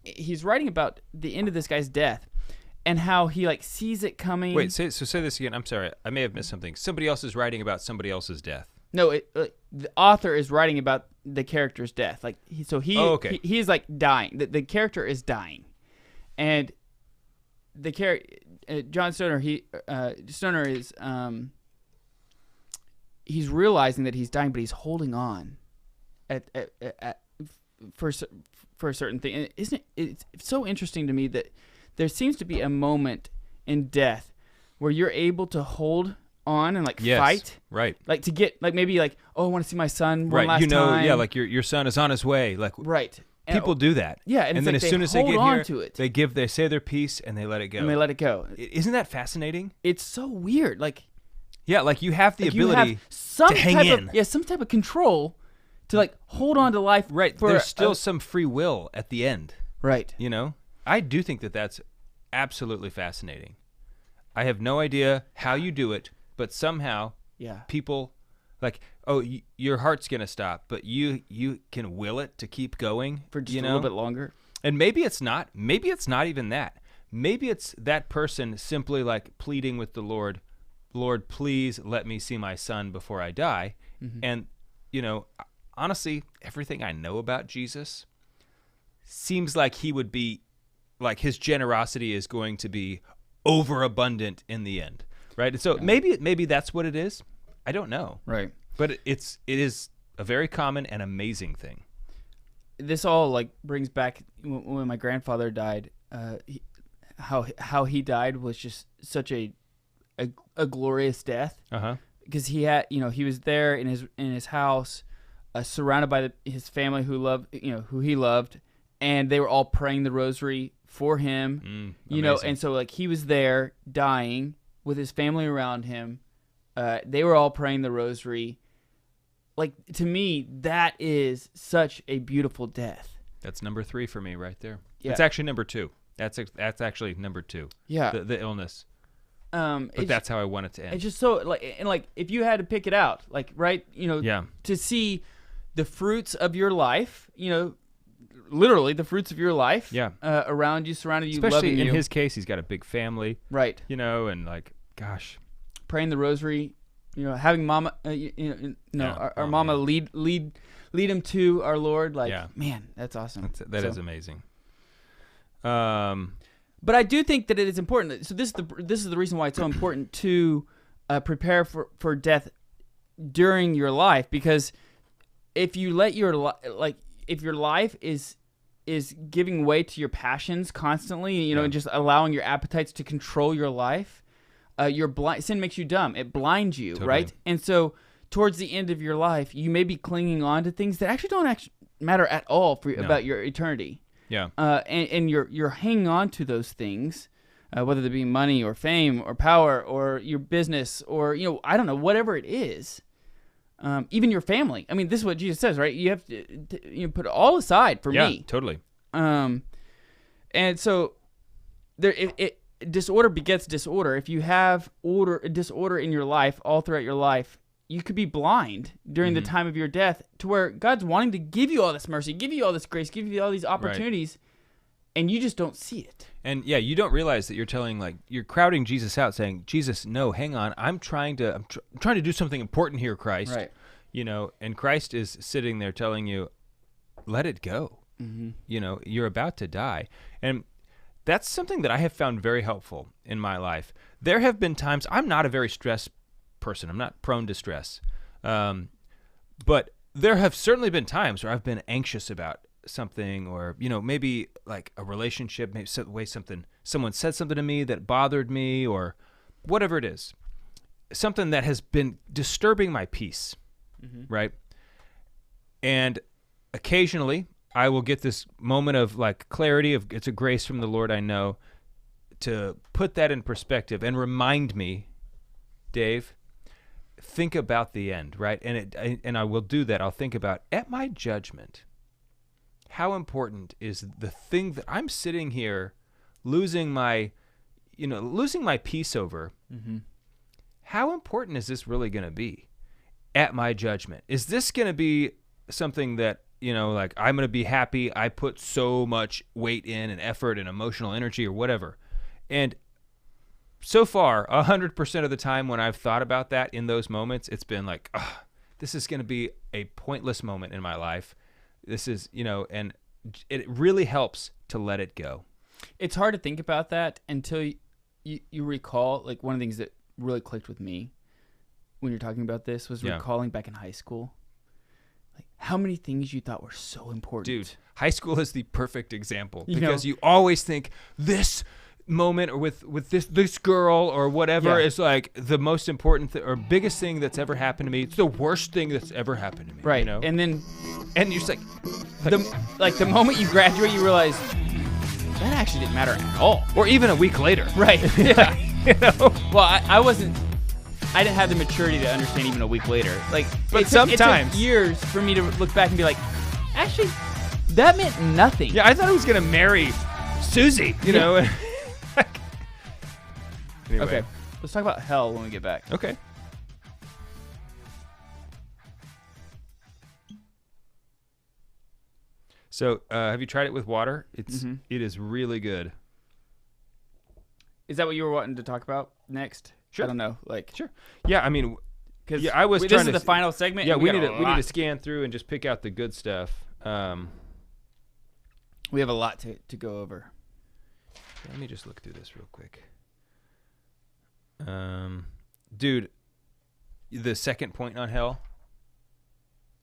he's writing about the end of this guy's death and how he sees it coming. Wait, say this again. I'm sorry. I may have missed something. Somebody else is writing about somebody else's death. No, the author is writing about the character's death. He's dying. The character is dying, and the character John Stoner. Stoner is he's realizing that he's dying, but he's holding on for a certain thing. And it's so interesting to me that there seems to be a moment in death where you're able to hold on and fight, right? To get maybe I want to see my son one last time. Yeah, your son is on his way, right. People do that, yeah, and then as soon as they get here, to it. they say their piece and they let it go. Isn't that fascinating? It's so weird. You have the ability to hang in. Some type of control to hold on to life. Right. There's still some free will at the end. Right. I do think that that's absolutely fascinating. I have no idea how you do it. But somehow, people your heart's gonna stop, but you can will it to keep going for just a little bit longer. And maybe it's not even that. Maybe it's that person simply pleading with the Lord, Lord, please let me see my son before I die. Mm-hmm. And honestly, everything I know about Jesus seems like he would be his generosity is going to be overabundant in the end. Right, and so maybe that's what it is. I don't know. Right, but it is a very common and amazing thing. This all brings back when my grandfather died. How he died was just such a glorious death. Because he had he was there in his house, surrounded by his family who he loved, and they were all praying the rosary for him. And so he was there dying with his family around him. They were all praying the rosary. To me, that is such a beautiful death. That's number 3 for me right there. Yeah. It's actually number 2. That's actually number 2. Yeah. The illness. But that's how I want it to end. It's just so if you had to pick it out, to see the fruits of your life, literally the fruits of your life, around you, surrounded you, especially loving in you. his case, he's got a big family, right? And gosh, praying the rosary, having mama, our mama lead him to our Lord. Man, that's awesome. That is amazing. But I do think that it is important. So this is the reason why it's so important to prepare for death during your life, because if you let if your life is giving way to your passions constantly, and just allowing your appetites to control your life, sin makes you dumb. It blinds you, totally. Right? And so towards the end of your life, you may be clinging on to things that actually don't matter at all about your eternity. Yeah. And you're hanging on to those things, whether they be money or fame or power or your business or, I don't know, whatever it is. Even your family. I mean, this is what Jesus says, right? You have to put it all aside for me. Yeah, totally. And so disorder begets disorder. If you have disorder in your life all throughout your life, you could be blind during the time of your death to where God's wanting to give you all this mercy, give you all this grace, give you all these opportunities, and you just don't see it. And yeah, you don't realize that you're crowding Jesus out, saying, "Jesus, no, hang on, I'm trying to do something important here, Christ." Right. And Christ is sitting there telling you, "Let it go." You're about to die, and that's something that I have found very helpful in my life. There have been times I'm not a very stressed person. I'm not prone to stress. But there have certainly been times where I've been anxious about something, or, maybe like a relationship, maybe the way someone said something to me that bothered me, or whatever it is. Something that has been disturbing my peace, right? And occasionally I will get this moment of like clarity of it's a grace from the Lord, I know, to put that in perspective and remind me, Dave, think about the end, right? And I will do that. I'll think about, at my judgment, how important is the thing that I'm sitting here losing my peace over. How important is this really going to be at my judgment? Is this going to be something that, like I'm going to be happy I put so much weight in and effort and emotional energy or whatever? And so far, 100% of the time when I've thought about that in those moments, it's been like, this is going to be a pointless moment in my life. This is, and it really helps to let it go. It's hard to think about that until you recall, like one of the things that really clicked with me when you're talking about this was recalling back in high school, like how many things you thought were so important. Dude, high school is the perfect example because you always think this moment or with this girl or whatever is like the most important or biggest thing that's ever happened to me. It's the worst thing that's ever happened to me. Right. And you're just like the moment you graduate, you realize that actually didn't matter at all. Or even a week later. Right. Yeah. Well, I didn't have the maturity to understand even a week later. But sometimes it took years for me to look back and be like, actually, that meant nothing. Yeah, I thought I was gonna marry Susie. Anyway. Okay, let's talk about hell when we get back. Okay. So, have you tried it with water? It is really good. Is that what you were wanting to talk about next? Sure. I don't know. Sure. Yeah, I mean, because I was this trying is to the final segment. Yeah, we need to scan through and just pick out the good stuff. We have a lot to go over. Let me just look through this real quick. Dude, the second point on hell,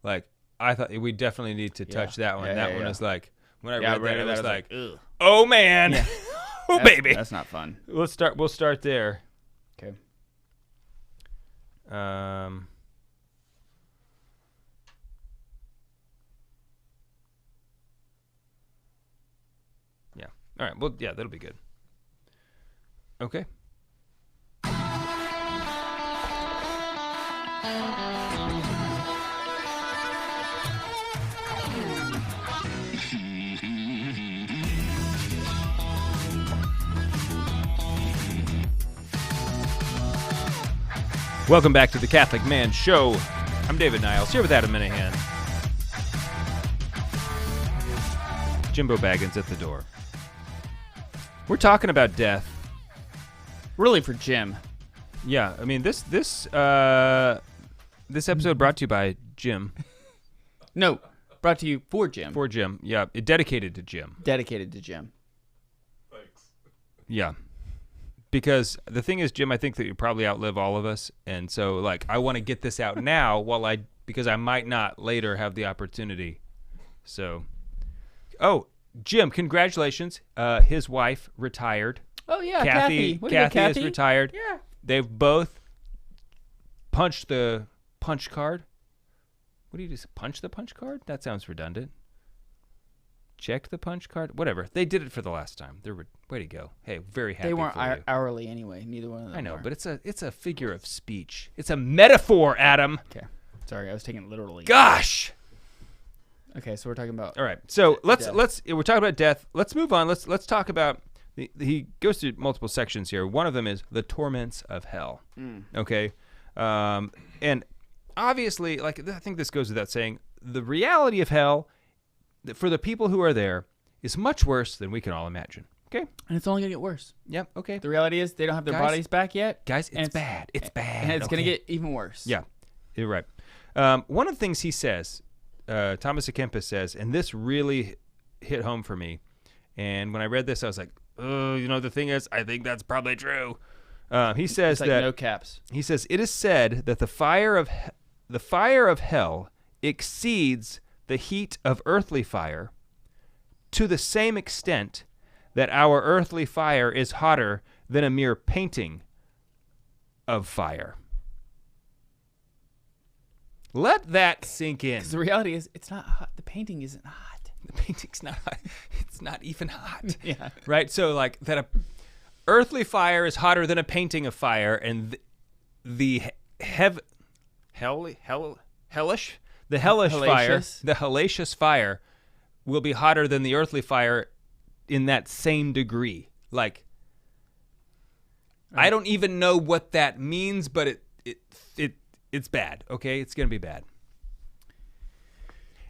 like I thought we definitely need to touch that one. That one is like when I read that, it was like, ugh. Oh man, oh baby, that's not fun. We'll start there. Okay. Yeah. All right. Well, yeah, that'll be good. Okay. Welcome back to the Catholic Man Show. I'm David Niles, here with Adam Minahan. Jimbo Baggins at the door. We're talking about death. Really for Jim. Yeah, I mean this episode brought to you by Jim. No, brought to you for Jim. For Jim, yeah, dedicated to Jim. Dedicated to Jim. Thanks. Yeah. Because the thing is, Jim, I think that you probably outlive all of us, and so like I want to get this out now because I might not later have the opportunity. So, Jim, congratulations! His wife retired. Oh yeah, Kathy is retired. Yeah, they've both punched the punch card. What do you just punch the punch card? That sounds redundant. Check the punch card. Whatever. They did it for the last time. Way to go. Hey, very happy. They weren't for you. hourly anyway. Neither one of them. I know, were. but it's a figure of speech. It's a metaphor, Adam. Okay. Sorry, I was taking it literally. Gosh. Okay, so we're talking about. All right. So we're talking about death. Let's move on. Let's talk about. He goes through multiple sections here. One of them is the torments of hell. Okay, and obviously, like I think this goes without saying, the reality of hell for the people who are there is much worse than we can all imagine. Okay, and it's only gonna get worse. Yep. Okay. The reality is they don't have their bodies back yet, guys. It's bad. It's bad, and it's gonna get even worse. Yeah, you're right. One of the things he says, Thomas A. Kempis says, and this really hit home for me. And when I read this, I was like, "Oh, the thing is, I think that's probably true." He says it's like no caps. He says it is said that the fire of hell exceeds the heat of earthly fire to the same extent that our earthly fire is hotter than a mere painting of fire. Let that sink in. 'Cause the reality is, it's not hot. The painting isn't hot. The painting's not hot. It's not even hot. Yeah. Right? So, like, that a earthly fire is hotter than a painting of fire, and the hellish fire, the hellacious fire, will be hotter than the earthly fire in that same degree. Like, I don't even know what that means, but it's bad. Okay, it's gonna be bad.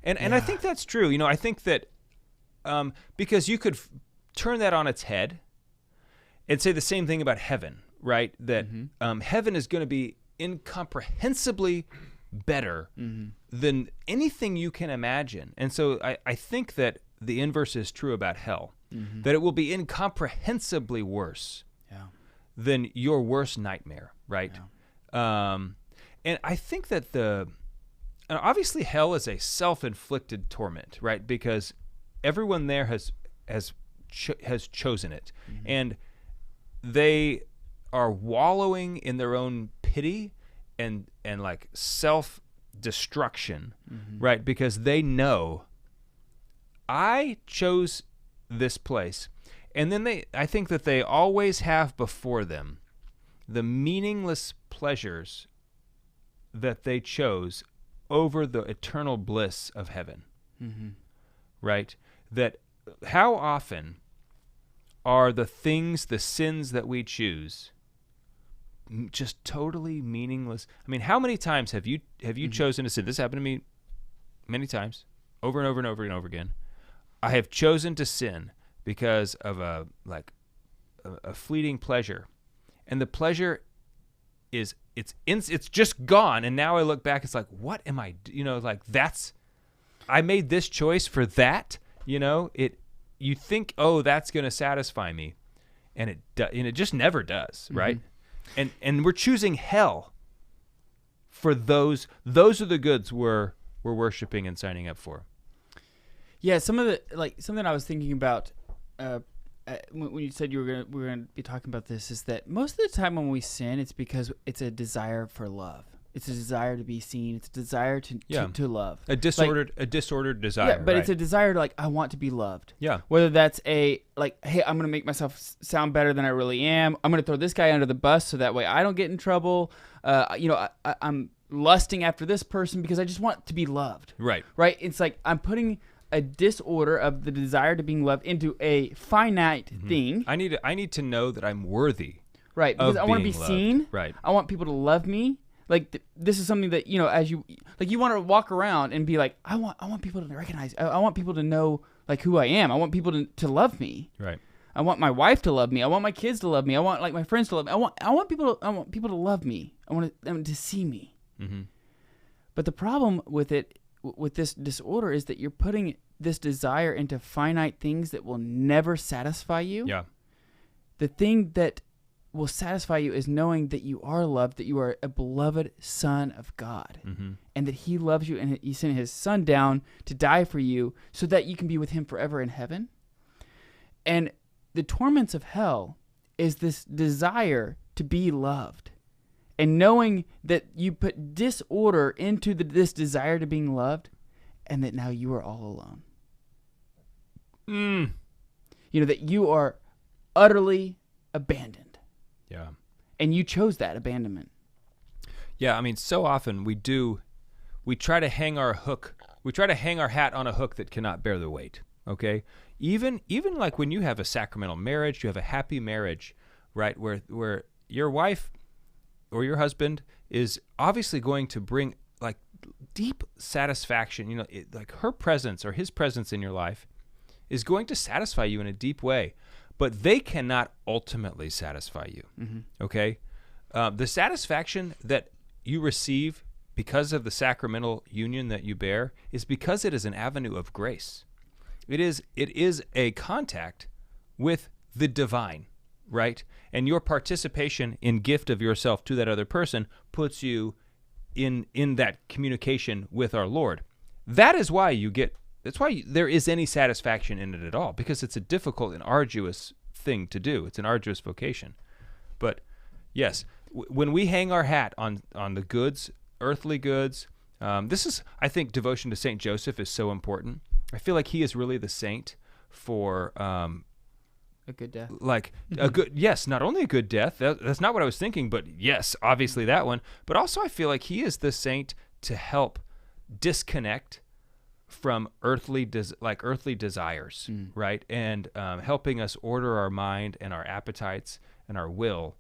And I think that's true. I think that because you could turn that on its head and say the same thing about heaven, right? That heaven is going to be incomprehensibly better than anything you can imagine. And so I think that the inverse is true about hell, that it will be incomprehensibly worse than your worst nightmare, right? Yeah. And I think that obviously hell is a self-inflicted torment, right? Because everyone there has chosen it, and they are wallowing in their own pity and like self-destruction, right? Because they know I chose this place, and then I think that they always have before them the meaningless pleasures that they chose over the eternal bliss of heaven, right? That how often are the sins that we choose just totally meaningless? I mean, how many times have you chosen to sin? This happened to me many times, over and over and over and over again. I have chosen to sin because of a fleeting pleasure, and the pleasure is it's just gone, and now I look back, it's like, what am I? I made this choice for that. You think, oh, that's going to satisfy me, and it just never does, right? And we're choosing hell for those are the goods we're worshiping and signing up for. Yeah, something I was thinking about when you said we're gonna be talking about this is that most of the time when we sin, it's because it's a desire for love. It's a desire to be seen. It's a desire to love. A disordered desire. Yeah, but right. It's a desire to I want to be loved. Yeah. Whether that's hey, I'm gonna make myself sound better than I really am. I'm gonna throw this guy under the bus so that way I don't get in trouble. I'm lusting after this person because I just want to be loved. Right. Right. It's like I'm putting a disorder of the desire to being loved into a finite thing. I need to know that I'm worthy. Right. Because I want to be seen. Right. I want people to love me. Like this is something that as you want to walk around and be like, I want people to recognize. I want people to know who I am. I want people to love me. Right. I want my wife to love me. I want my kids to love me. I want my friends to love me. I want people to love me. I want them to see me. But the problem with this disorder is that you're putting this desire into finite things that will never satisfy you. Yeah. The thing that will satisfy you is knowing that you are loved, that you are a beloved son of God, and that he loves you, and he sent his son down to die for you so that you can be with him forever in heaven. And the torments of hell is this desire to be loved, and knowing that you put disorder into this desire to being loved, and that now you are all alone. That you are utterly abandoned. Yeah. And you chose that abandonment. Yeah, I mean, so often we try to hang our hook We try to hang our hat on a hook that cannot bear the weight. Okay, even like when you have a sacramental marriage, you have a happy marriage, right? Where your wife or your husband is obviously going to bring like deep satisfaction. You know, like her presence or his presence in your life is going to satisfy you in a deep way, but they cannot ultimately satisfy you. Okay, the satisfaction that you receive because of the sacramental union that you bear is because it is an avenue of grace. It is a contact with the divine, right? And your participation in gift of yourself to that other person puts you in that communication with our Lord. That is why there is any satisfaction in it at all, because it's a difficult and arduous thing to do. It's an arduous vocation. But yes, when we hang our hat on the goods, earthly goods, this is, I think, devotion to Saint Joseph is so important. I feel like he is really the saint for a good death. Like a good, yes, not only a good death. That's not what I was thinking, but yes, obviously that one. But also, I feel like he is the saint to help disconnect from earthly desires, right? And helping us order our mind and our appetites and our will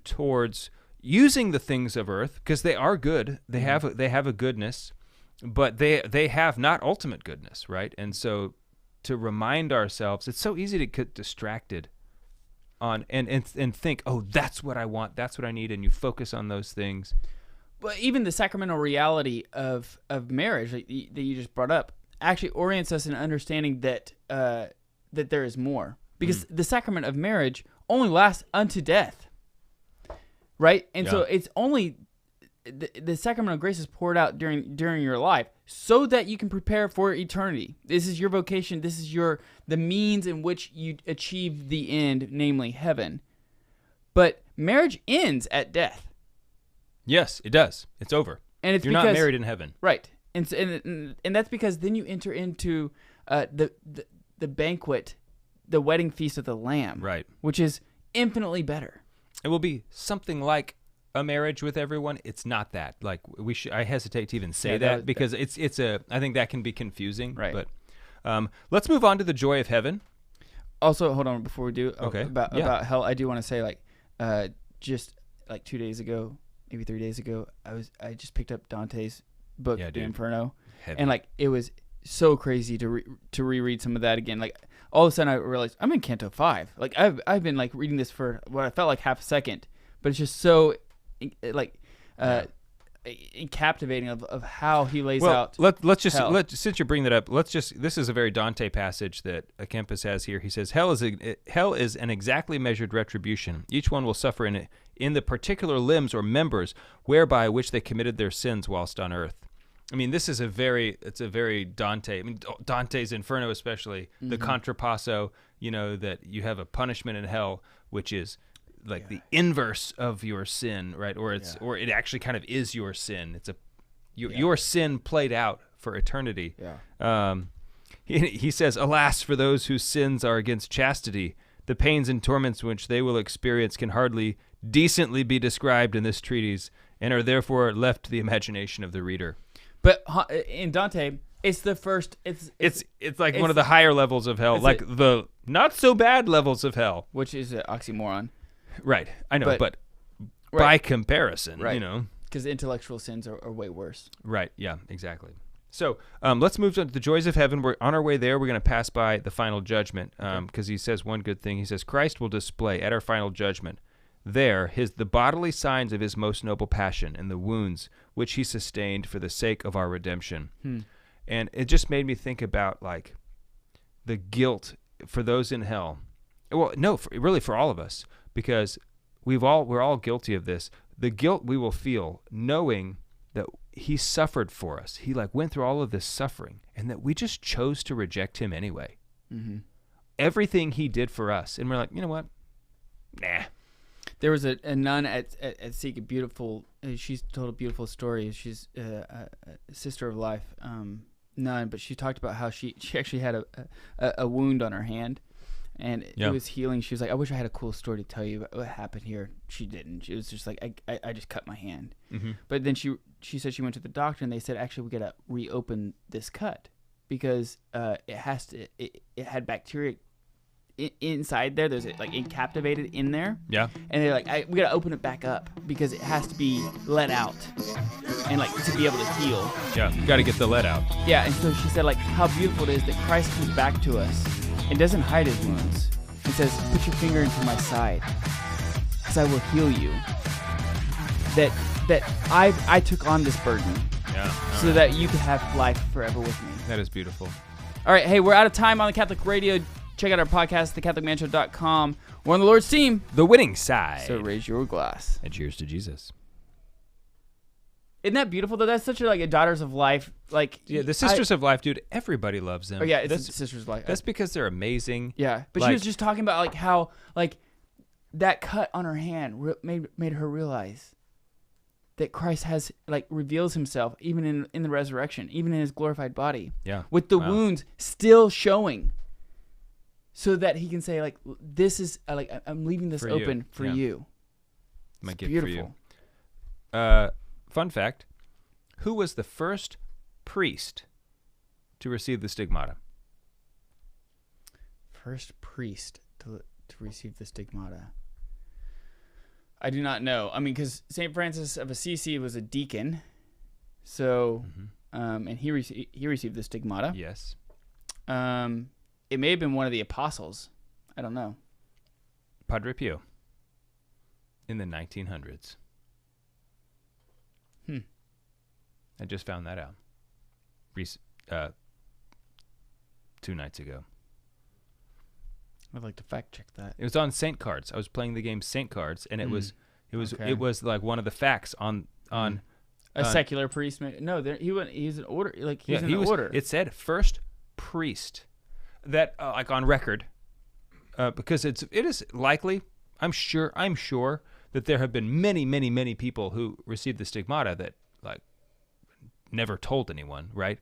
towards using the things of earth, because they are good. They have a goodness. But they have not ultimate goodness, right? And so to remind ourselves, it's so easy to get distracted on and think, oh, that's what I want, that's what I need, and you focus on those things. But even the sacramental reality of marriage that you just brought up actually orients us in understanding that that there is more, because the sacrament of marriage only lasts unto death, right? And so it's only the sacrament of grace is poured out during your life so that you can prepare for eternity. This is your vocation. This is the means in which you achieve the end, namely heaven. But marriage ends at death. Yes, it does. It's over. And you're not married in heaven, right? And that's because then you enter into the banquet, the wedding feast of the Lamb, right? Which is infinitely better. It will be something like a marriage with everyone. It's not that. Like I hesitate to even say that because I think that can be confusing. Right. But let's move on to the joy of heaven. Also, hold on before we do. Okay. About hell, I do want to say just like 2 days ago, maybe 3 days ago, I just picked up Dante's book, The Inferno, Heavy. and it was so crazy to reread some of that again. Like all of a sudden, I realized I'm in Canto 5. Like I've been reading this for what I felt like half a second, but it's just so captivating of how he lays out. Let's since you're bringing that up, this is a very Dante passage that Kempis has here. He says, hell is an exactly measured retribution. Each one will suffer in the particular limbs or members whereby which they committed their sins whilst on earth. I mean, it's a very Dante. I mean, Dante's Inferno, especially the contrapasso. That you have a punishment in hell, which is the inverse of your sin, right? Or it actually kind of is your sin. It's your sin played out for eternity. Yeah. He says, alas, for those whose sins are against chastity, the pains and torments which they will experience can hardly decently be described in this treatise, and are therefore left to the imagination of the reader. But in Dante, it's the first. It's one of the higher levels of hell, like the not so bad levels of hell, which is an oxymoron. Right, I know, but by comparison, right. Because intellectual sins are way worse. Right, yeah, exactly. So let's move on to the joys of heaven. We're on our way there. We're going to pass by the final judgment because he says one good thing. He says, Christ will display at our final judgment there the bodily signs of his most noble passion and the wounds which he sustained for the sake of our redemption. And it just made me think about the guilt for those in hell. Well, no, really for all of us, because we're all guilty of this. The guilt we will feel knowing that he suffered for us. He went through all of this suffering, and that we just chose to reject him anyway. Everything he did for us, and we're like, you know what? Nah. There was a nun at Sikh, a beautiful. She's told a beautiful story. She's a sister of life nun, but she talked about how she actually had a wound on her hand, And it was healing. She was like, I wish I had a cool story to tell you about what happened here. She didn't. She was just like, I just cut my hand. Mm-hmm. But then she said she went to the doctor and they said, actually, we got to reopen this cut because it had bacteria inside there. There's like encapsulated in there. Yeah. And they're like, we got to open it back up because it has to be let out and like to be able to heal. Yeah. You got to get the lead out. Yeah. And so she said like how beautiful it is that Christ comes back to us and doesn't hide his wounds. He says, put your finger into my side because I will heal you. That I took on this burden so that you could have life forever with me. That is beautiful. All right. Hey, we're out of time on the Catholic Radio. Check out our podcast, thecatholicmanshow.com. We're on the Lord's team. The winning side. So raise your glass. And cheers to Jesus. Isn't that beautiful, though? That's such a Daughters of Life. Like, yeah, the Sisters of Life, dude, everybody loves them. Oh, yeah, it's the Sisters of Life. That's because they're amazing. Yeah, but she was just talking about, like, how, like, that cut on her hand made her realize that Christ has, like, reveals himself even in the resurrection, even in his glorified body. Yeah. With the wounds still showing. So that he can say, like, this is, like, I'm leaving this open for you. My it's gift beautiful. For you. Fun fact, who was the first priest to receive the stigmata? First priest to receive the stigmata. I do not know. I mean, because St. Francis of Assisi was a deacon. So, and he received the stigmata. Yes. It may have been one of the apostles. I don't know. Padre Pio. In the 1900s. I just found that out. 2 nights ago. I'd like to fact check that. It was on Saint Cards. I was playing the game Saint Cards, and it was like one of the facts on a secular priest. No, he's an order. Like he's in the order. It said first priest. That like on record, because it is likely. I'm sure that there have been many people who received the stigmata that like never told anyone. Right?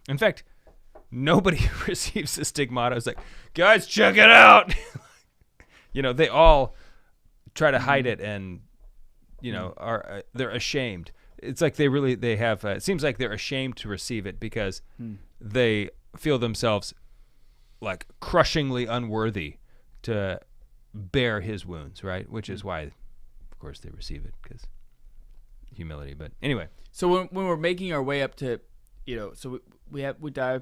In fact, nobody who receives the stigmata is like, guys, check it out. They all try to hide it, and they're ashamed. It's like they have. It seems like they're ashamed to receive it because they feel themselves like crushingly unworthy to bear his wounds, right? Which is why, of course, they receive it, because humility. But anyway. So when we're making our way up to, so we die,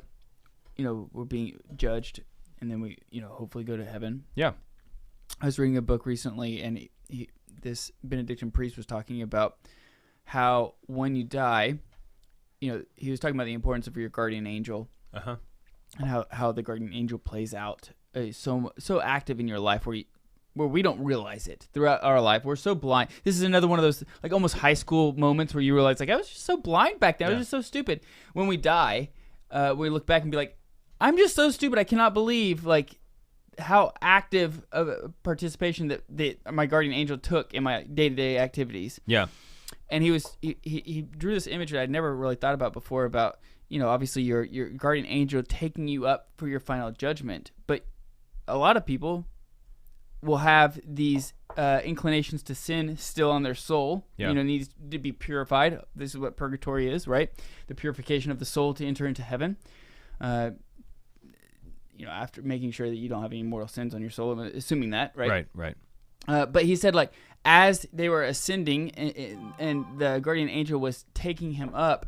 we're being judged, and then we, hopefully go to heaven. Yeah. I was reading a book recently, and this Benedictine priest was talking about how when you die, he was talking about the importance of your guardian angel. Uh-huh. And how the guardian angel plays out so active in your life where we don't realize it throughout our life. We're so blind. This is another one of those like almost high school moments where you realize like I was just so blind back then. I was just so stupid. When we die, we look back and be like, I'm just so stupid. I cannot believe like how active of participation that my guardian angel took in my day-to-day activities. Yeah. And he drew this image that I'd never really thought about before about, obviously your guardian angel taking you up for your final judgment. But a lot of people will have these inclinations to sin still on their soul. Yeah. Needs to be purified. This is what purgatory is, right? The purification of the soul to enter into heaven. After making sure that you don't have any mortal sins on your soul, assuming that, right? Right. But he said, like, as they were ascending and the guardian angel was taking him up,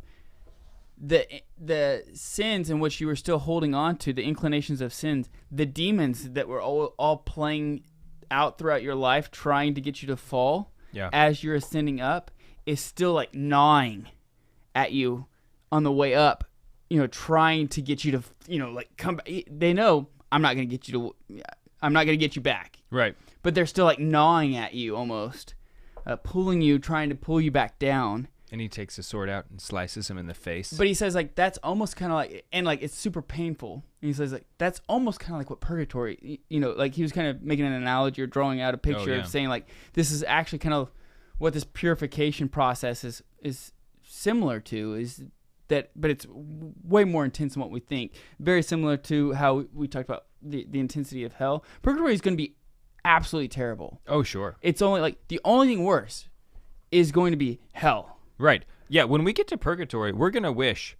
the sins in which you were still holding on to, the inclinations of sins, the demons that were all playing out throughout your life, trying to get you to fall as you're ascending up, is still like gnawing at you on the way up, trying to get you to, like come back. They know I'm not going to get you back. Right. But they're still like gnawing at you almost, trying to pull you back down. And he takes his sword out and slices him in the face. But he says, like, that's almost kind of like, and like, it's super painful. And he says, like, that's almost kind of like what purgatory, like he was kind of making an analogy or drawing out a picture of saying, like, this is actually kind of what this purification process is similar to, is but it's way more intense than what we think. Very similar to how we talked about the intensity of hell. Purgatory is going to be absolutely terrible. Oh, sure. It's only like the only thing worse is going to be hell. Right. Yeah, when we get to purgatory, we're going to wish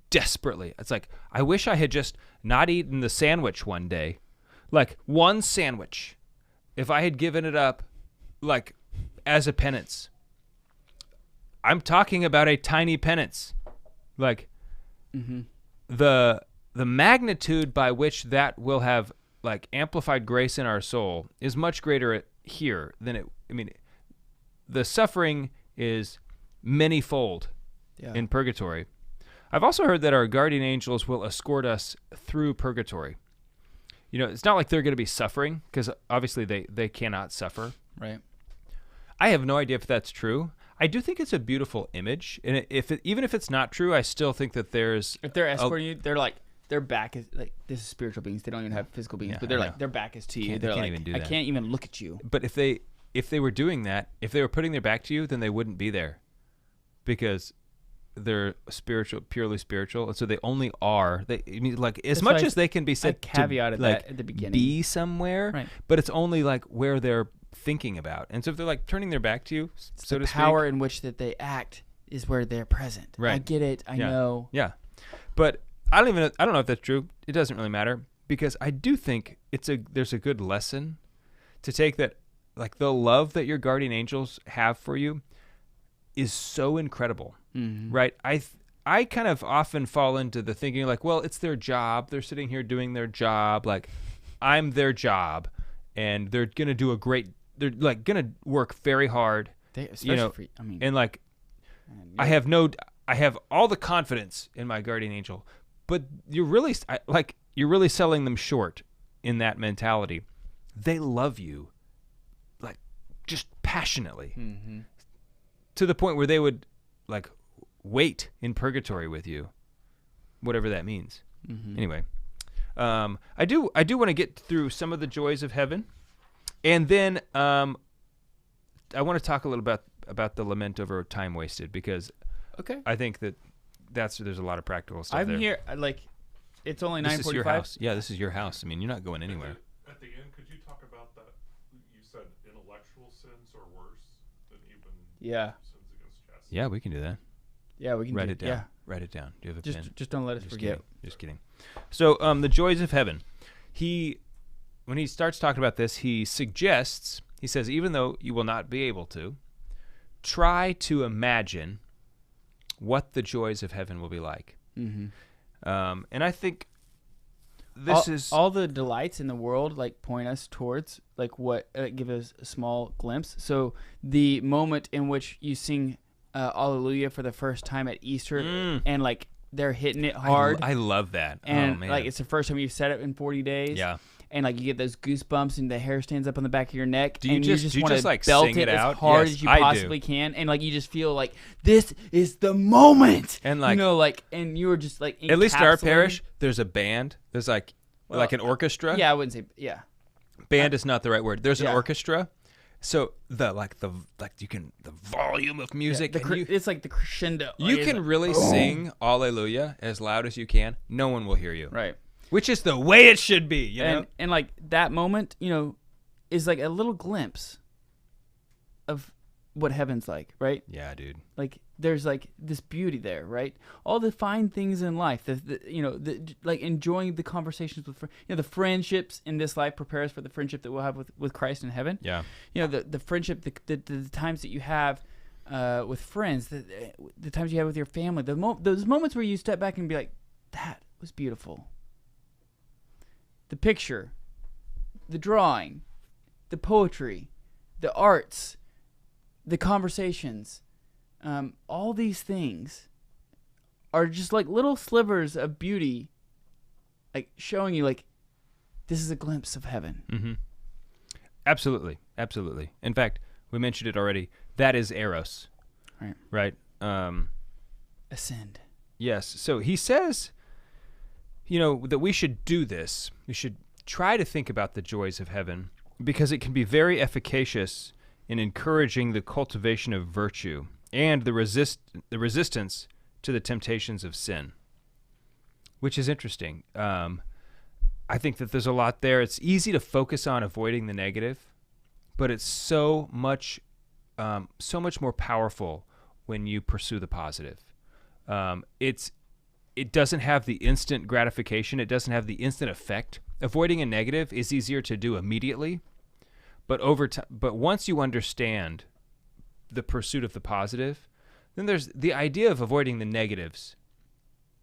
desperately. It's like, I wish I had just not eaten the sandwich one day. Like, one sandwich. If I had given it up, like, as a penance. I'm talking about a tiny penance. Like, the magnitude by which that will have, like, amplified grace in our soul is much greater here than the suffering is many-fold in purgatory. I've also heard that our guardian angels will escort us through purgatory. You know, it's not like they're going to be suffering, because obviously they cannot suffer. Right. I have no idea if that's true. I do think it's a beautiful image, and even if it's not true, I still think that there's... If they're escorting you, they're like, their back is like, this is spiritual beings. They don't even have physical beings, but they're like, their back is to you. They're can't like, even do I that. can't even look at you. But if they were doing that, if they were putting their back to you, then they wouldn't be there, because they're spiritual, purely spiritual, and so they only are. Like, as much as they can be said to caveated like, that at the beginning, be somewhere, right? But it's only like where they're thinking about, and so if they're like turning their back to you, so the to speak, power in which that they act is where they're present. Right. I get it. I know. Yeah, but I don't know if that's true. It doesn't really matter, because I do think there's a good lesson to take, that like the love that your guardian angels have for you is so incredible, right? I kind of often fall into the thinking like, well, it's their job. They're sitting here doing their job. Like, I'm their job, and they're gonna do they're like gonna work very hard. And like, I have all the confidence in my guardian angel, but you're really selling them short in that mentality. They love you, like, just passionately, to the point where they would like wait in purgatory with you, whatever that means. Anyway, I do want to get through some of the joys of heaven, and then I want to talk a little about the lament over time wasted, because I think there's a lot of practical stuff there. I'm here, like, it's only 9:45. This is your house. Yeah, this is your house. I mean, you're not going anywhere. At the end, could you talk about that? You said intellectual sins are worse than even sins against chastity. Yeah, we can do that. Yeah, we can write it down. Yeah. Write it down. Do you have a pen? Just don't let us forget. Just kidding. So, the joys of heaven. When he starts talking about this, he says, even though you will not be able to, try to imagine what the joys of heaven will be like. And I think this is all the delights in the world, like, point us towards, like, what give us a small glimpse. So the moment in which you sing Alleluia for the first time at Easter, and like they're hitting it hard. I love that. And oh, man. like, it's the first time you've said it in 40 days. Yeah. And like, you get those goosebumps and the hair stands up on the back of your neck. Do you and just want to like belt sing it as out? hard Yes, as you I possibly do. can. And like, you just feel like this is the moment. And like, and you were just like, at least at our encapsulating. parish, there's a band. There's like an orchestra. Yeah, I wouldn't say, yeah. Band is not the right word. There's an orchestra. So the volume of music, it's like the crescendo. You can really sing Alleluia as loud as you can. No one will hear you. Right. Which is the way it should be, you know? And like, that moment, is like a little glimpse of what heaven's like, right? Yeah, dude. Like, there's like this beauty there, right? All the fine things in life, like enjoying the conversations with, the friendships in this life prepare us for the friendship that we'll have with Christ in heaven. Yeah. The friendship, the times that you have with friends, the times you have with your family, those moments where you step back and be like, that was beautiful. The picture, the drawing, the poetry, the arts, the conversations, all these things are just like little slivers of beauty, like showing you like, this is a glimpse of heaven. Absolutely. Absolutely. In fact, we mentioned it already. That is Eros. Right. Ascend. Yes. So he says, that we should do this. We should try to think about the joys of heaven, because it can be very efficacious in encouraging the cultivation of virtue and the resistance to the temptations of sin, which is interesting. I think that there's a lot there. It's easy to focus on avoiding the negative, but it's so much more powerful when you pursue the positive. It doesn't have the instant gratification. It doesn't have the instant effect. Avoiding a negative is easier to do immediately, but once you understand the pursuit of the positive, then there's the idea of avoiding the negatives.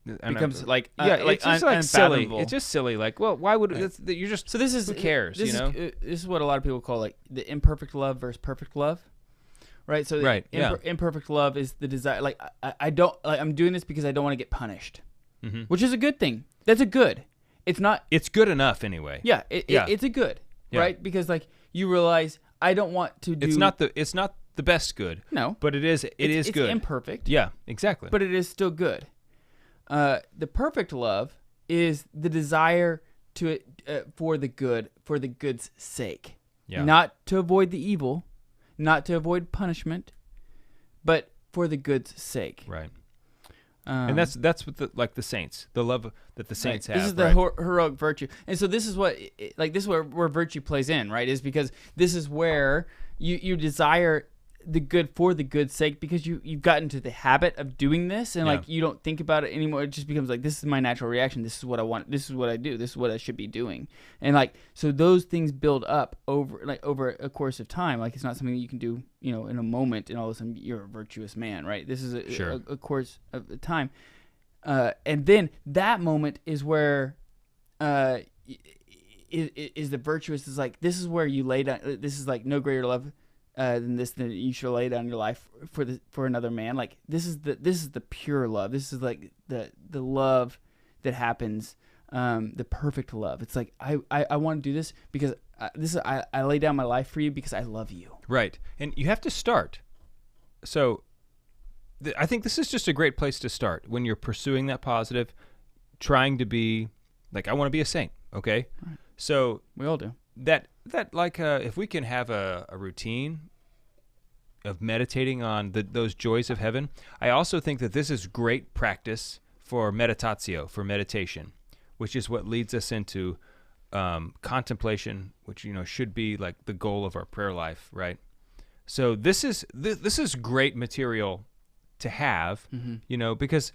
Becomes it's just like silly. It's just silly. Like, well, why would you're just so? This is who cares? This is what a lot of people call like the imperfect love versus perfect love, right? So imperfect love is the desire. Like I don't like I'm doing this because I don't want to get punished, which is a good thing. That's a good. It's not. It's good enough anyway. Yeah, it's a good, right? Because like you realize I don't want to do. It's not the best good. No, but it is good. It's imperfect. Yeah, exactly. But it is still good. The perfect love is the desire to for the good, for the good's sake, not to avoid the evil, not to avoid punishment, but for the good's sake. Right. And that's what the saints, the love that the saints have. This is the heroic virtue, and so this is what this is where virtue plays in, right? Is because this is where you desire the good for the good's sake, because you've gotten to the habit of doing this, and like you don't think about it anymore. It just becomes like, this is my natural reaction. This is what I want. This is what I do. This is what I should be doing. And like, so those things build up over a course of time. Like, it's not something that you can do, in a moment and all of a sudden you're a virtuous man, right? This is a course of time. And then that moment is where, is the virtuous is like, this is where you lay down. This is like no greater love than this, that you should lay down your life for another man. Like, this is the pure love. This is like the love that happens, the perfect love. It's like I want to do this because I lay down my life for you because I love you. Right, and you have to start. So I think this is just a great place to start when you're pursuing that positive, trying to be like, I want to be a saint. Okay, right. So we all do that. Like, if we can have a routine of meditating on those joys of heaven, I also think that this is great practice for meditatio, for meditation, which is what leads us into contemplation, which should be like the goal of our prayer life, right? So this is great material to have, because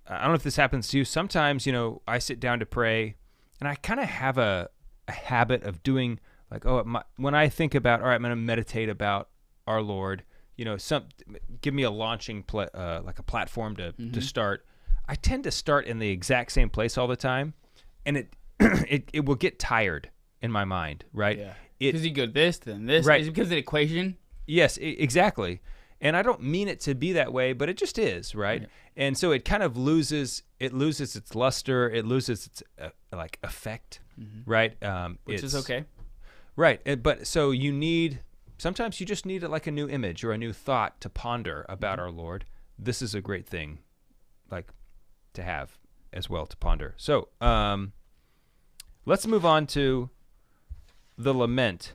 I don't know if this happens to you. Sometimes, I sit down to pray, and I kind of have a habit of doing. Like, when I think about, all right, I'm going to meditate about our Lord, give me a launching, like a platform to start. I tend to start in the exact same place all the time, and it will get tired in my mind, right? Yeah. Because you go this, then this. Right. Is it because of the equation? Yes, exactly. And I don't mean it to be that way, but it just is, right? Yeah. And so it kind of loses its luster, it loses its effect, right? Which is okay. Right, but so sometimes you just need like a new image or a new thought to ponder about our Lord. This is a great thing, like, to have as well, to ponder. So let's move on to the lament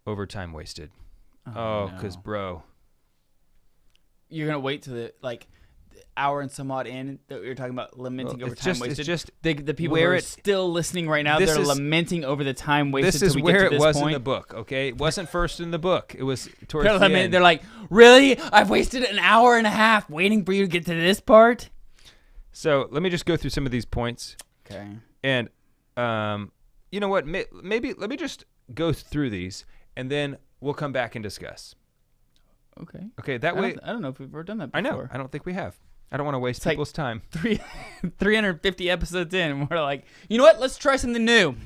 over time wasted. Because, bro. You're going to wait till the hour and some odd in that we were talking about lamenting over time wasted. It's just the people who are still listening right now, they're lamenting over the time wasted. This is where it was in the book, okay? It wasn't first in the book. It was towards the end. They're like, really? I've wasted an hour and a half waiting for you to get to this part? So let me just go through some of these points. Okay. And you know what? Maybe let me just go through these, and then we'll come back and discuss. Okay. Okay, that way. I don't know if we've ever done that before. I know. I don't think we have. I don't want to waste people's time. 350 episodes in, and we're like, you know what? Let's try something new.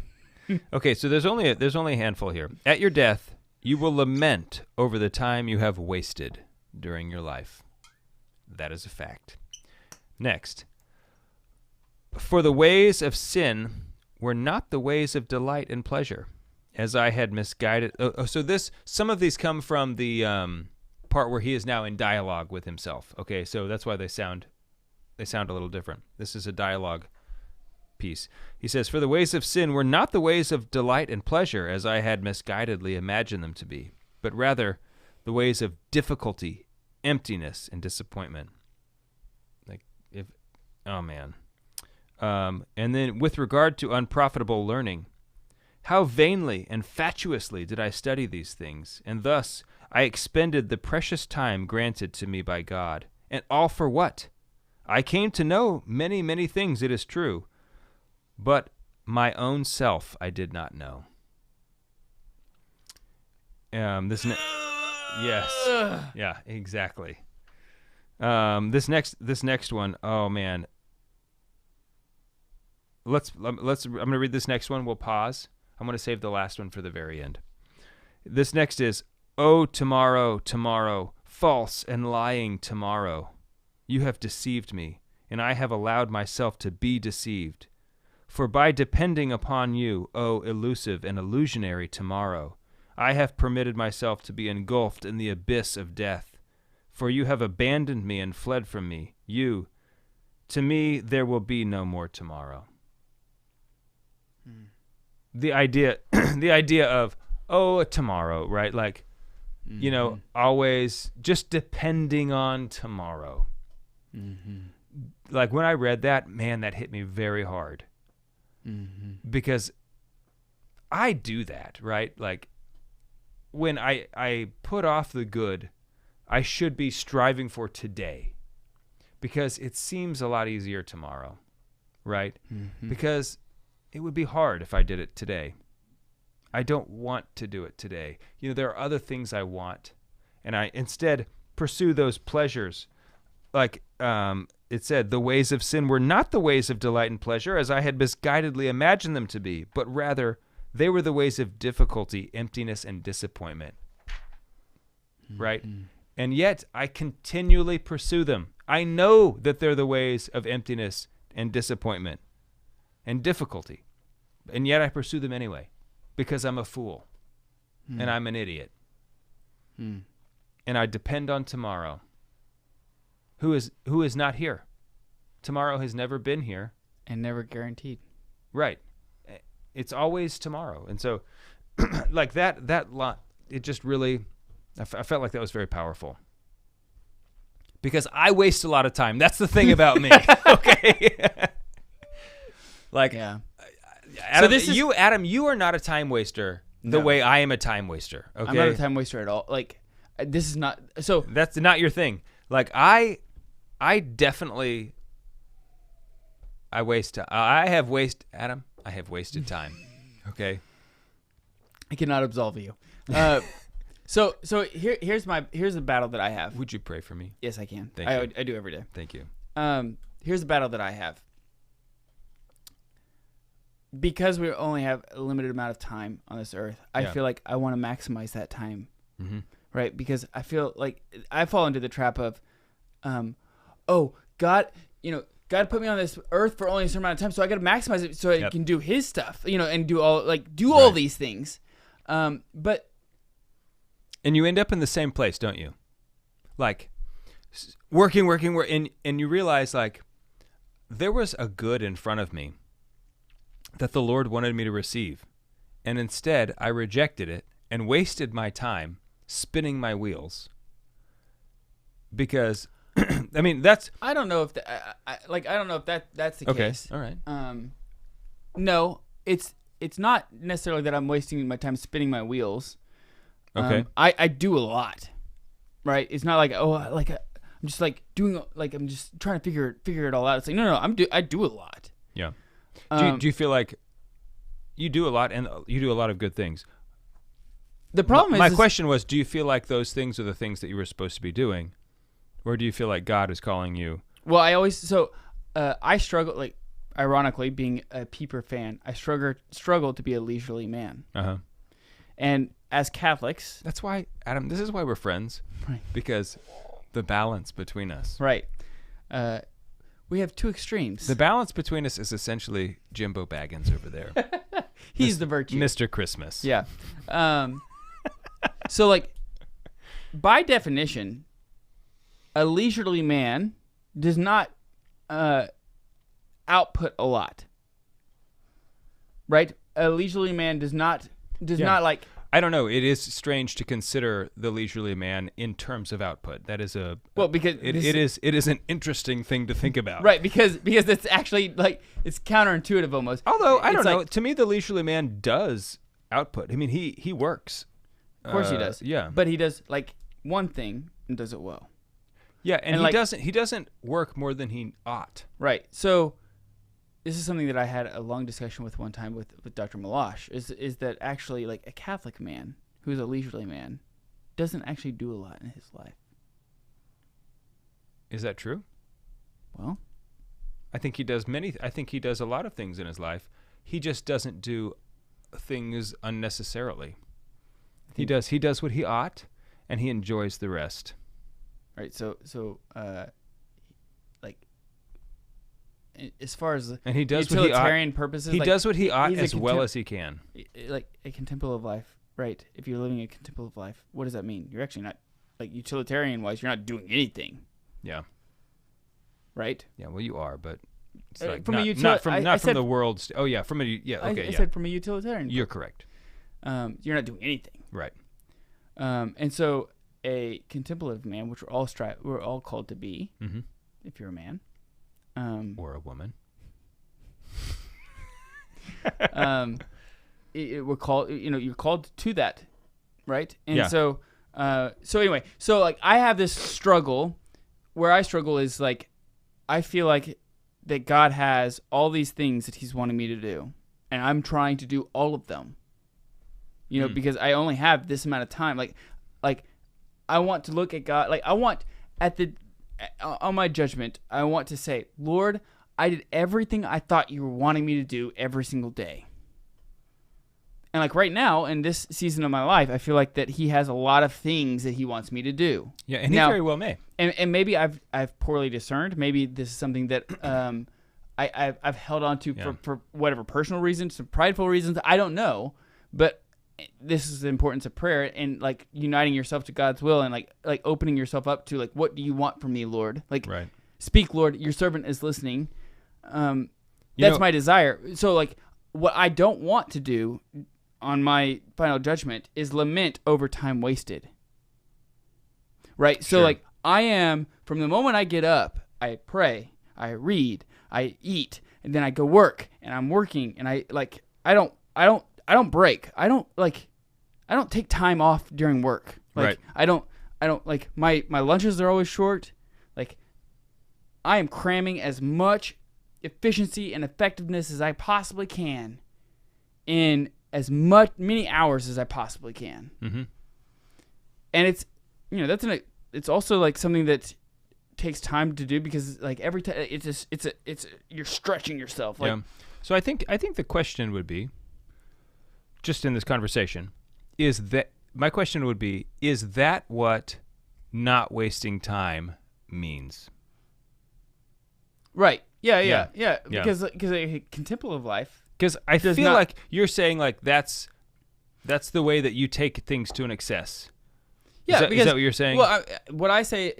Okay, so there's only a handful here. At your death, you will lament over the time you have wasted during your life. That is a fact. Next. For the ways of sin were not the ways of delight and pleasure, as I had misguided. So some of these come from the part where he is now in dialogue with himself. Okay, so that's why they sound a little different. This is a dialogue piece. He says, for the ways of sin were not the ways of delight and pleasure, as I had misguidedly imagined them to be, but rather the ways of difficulty emptiness and disappointment. Oh man. And then with regard to unprofitable learning, how vainly and fatuously did I study these things, and thus I expended the precious time granted to me by God. And all for what? I came to know many, many things, it is true, but my own self I did not know. Yes. Yeah, exactly. This next one, oh man. I'm going to read this next one. We'll pause. I'm going to save the last one for the very end. This next is, "Oh, tomorrow, tomorrow, false and lying tomorrow. You have deceived me, and I have allowed myself to be deceived. For by depending upon you, oh, elusive and illusionary tomorrow, I have permitted myself to be engulfed in the abyss of death. For you have abandoned me and fled from me. To me, there will be no more tomorrow." The idea of, oh, tomorrow, right? Like, you know, always just depending on tomorrow. Like when I read that, man, that hit me very hard. Because I do that, right? Like when I put off the good, I should be striving for today, because it seems a lot easier tomorrow, right? Because it would be hard if I did it today. I don't want to do it today. You know, there are other things I want, and I instead pursue those pleasures. Like it said, the ways of sin were not the ways of delight and pleasure, as I had misguidedly imagined them to be, but rather they were the ways of difficulty, emptiness, and disappointment. Right? And yet I continually pursue them. I know that they're the ways of emptiness and disappointment and difficulty, and yet I pursue them anyway, because I'm a fool and I'm an idiot. And I depend on tomorrow, who is not here. Tomorrow has never been here. And never guaranteed. Right. It's always tomorrow. And so like that lot, it just really, I felt like that was very powerful. Because I waste a lot of time. That's the thing about me. Okay. Like, yeah. Adam, so Adam, you are not a time waster the way I am a time waster. Okay, I'm not a time waster at all. Like, this is not. So that's not your thing. Like, I definitely, I have wasted time. Okay, I cannot absolve you. So here's the battle that I have. Would you pray for me? Yes, I can. Thank you. I do every day. Thank you. Here's the battle that I have. Because we only have a limited amount of time on this earth, I feel like I want to maximize that time, right? Because I feel like I fall into the trap of, God put me on this earth for only a certain amount of time, so I got to maximize it so I can do His stuff, and do all these things, and you end up in the same place, don't you? Like working, and you realize like there was a good in front of me that the Lord wanted me to receive, and instead I rejected it and wasted my time spinning my wheels. Because I mean, that's, I don't know if that's the case. All right. No, it's not necessarily that I'm wasting my time spinning my wheels. Okay. I do a lot, right? It's not like I'm just like doing like I'm just trying to figure it all out. It's like no, I do a lot. Yeah. Do you feel like you do a lot, and you do a lot of good things? The problem my question was, do you feel like those things are the things that you were supposed to be doing, or do you feel like God is calling you? Well, I struggle, like, ironically, being a Peeper fan, I struggle to be a leisurely man. And as Catholics, that's why, Adam, this is why we're friends, right? Because the balance between us, right? We have two extremes. The balance between us is essentially Jimbo Baggins over there. He's the virtue. Mr. Christmas. Yeah. So, like, by definition, a leisurely man does not output a lot. Right? A leisurely man does not like I don't know. It is strange to consider the leisurely man in terms of output. That is because it is an interesting thing to think about. Right, because it's actually like it's counterintuitive almost. Although I don't know, to me the leisurely man does output. I mean, he works. Of course he does. Yeah, but he does like one thing and does it well. Yeah, and he doesn't work more than he ought. Right. So this is something that I had a long discussion with one time with Dr. Malash, is that actually like a Catholic man who's a leisurely man doesn't actually do a lot in his life. Is that true? Well, I think he does a lot of things in his life. He just doesn't do things unnecessarily. He does what he ought, and he enjoys the rest. Right. So like as far as and he does utilitarian what he ought, purposes, he like, does what he ought as well as he can. Like a contemplative life, right? If you're living a contemplative life, what does that mean? You're actually not, like, utilitarian wise, you're not doing anything. Yeah. Right. Yeah. Well, you are, but it's like from not from the world's. Oh yeah, from a okay. I said from a utilitarian. You're correct. You're not doing anything. Right. And so a contemplative man, which we're all called to be, mm-hmm. if you're a man, or a woman. We're called. You're called to that, right? And yeah. so anyway, so like I have this struggle. Where I struggle is like, I feel like that God has all these things that He's wanting me to do, and I'm trying to do all of them. Because I only have this amount of time. Like I want to look at God. Like I want on my judgment, I want to say, Lord, I did everything I thought you were wanting me to do every single day. And like right now, in this season of my life, I feel like that He has a lot of things that He wants me to do. Yeah, and He very well may. And maybe I've poorly discerned. Maybe this is something that I've held on to for whatever personal reasons, some prideful reasons. I don't know, but this is the importance of prayer and like uniting yourself to God's will and like opening yourself up to like, what do you want from me, Lord? Like, right. Speak, Lord. Your servant is listening. That's my desire. So like, what I don't want to do on my final judgment is lament over time wasted. Right? So like I am, from the moment I get up, I pray, I read, I eat, and then I go work, and I'm working, and I don't break. I don't take time off during work. Like right. I don't like my lunches are always short. Like I am cramming as much efficiency and effectiveness as I possibly can in as many hours as I possibly can. Mm-hmm. And it's it's also like something that takes time to do because like every time it's you're stretching yourself. Like, yeah. So I think the question would be, just in this conversation, is that what not wasting time means? Right. Yeah. Because a contemplative life. Because I feel like you're saying like that's the way that you take things to an excess. Yeah. Is that what you're saying? Well, what I'm saying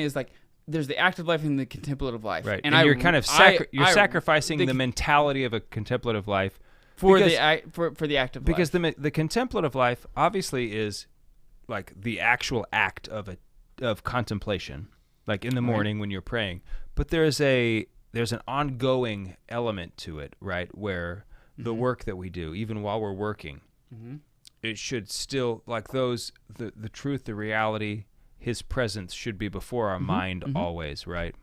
is like there's the active life and the contemplative life. Right. And you're kind of sacrificing the mentality of a contemplative life. For the active life. Because the contemplative life obviously is like the actual act of contemplation, like in the morning when you're praying. But there's an ongoing element to it, right? Where the work that we do, even while we're working, it should still, like the truth, the reality, His presence should be before our mind always, right?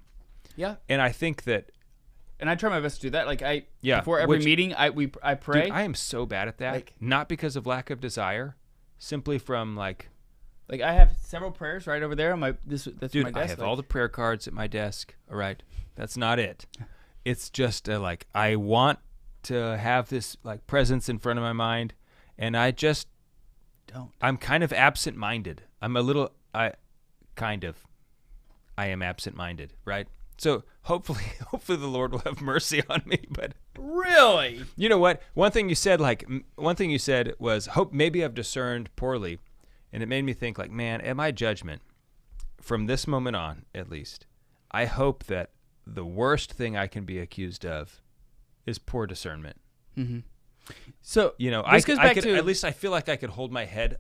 Yeah. And I think that. And I try my best to do that. Like before every meeting, I pray. Dude, I am so bad at that. Like, not because of lack of desire, simply from like I have several prayers right over there on my that's dude, my desk. I have all the prayer cards at my desk. All right, that's not it. It's just like I want to have this like presence in front of my mind, and I just don't. I'm kind of absent-minded. I am absent-minded, right? So hopefully the Lord will have mercy on me. But really, you know what? One thing you said was, hope maybe I've discerned poorly, and it made me think like, man, at my judgment, from this moment on, at least, I hope that the worst thing I can be accused of is poor discernment. Mm-hmm. So I goes back could to at least I feel like I could hold my head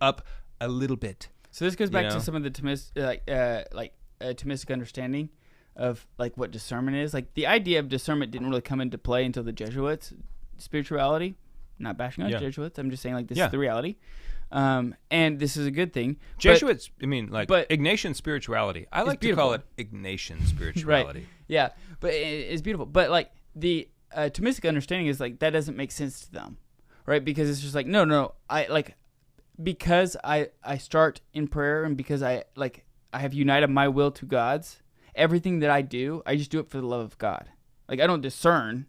up a little bit. So this goes back to some of the Thomistic understanding of like what discernment is. Like the idea of discernment didn't really come into play until the Jesuits' spirituality. I'm not bashing on Jesuits. I'm just saying like this is the reality. And this is a good thing. Jesuits, but Ignatian spirituality. I like to call it Ignatian spirituality. Right. Yeah, but it's beautiful. But like the Thomistic understanding is like that doesn't make sense to them, right? Because it's just like no, because I start in prayer and because I have united my will to God's. Everything that I do, I just do it for the love of God. Like I don't discern.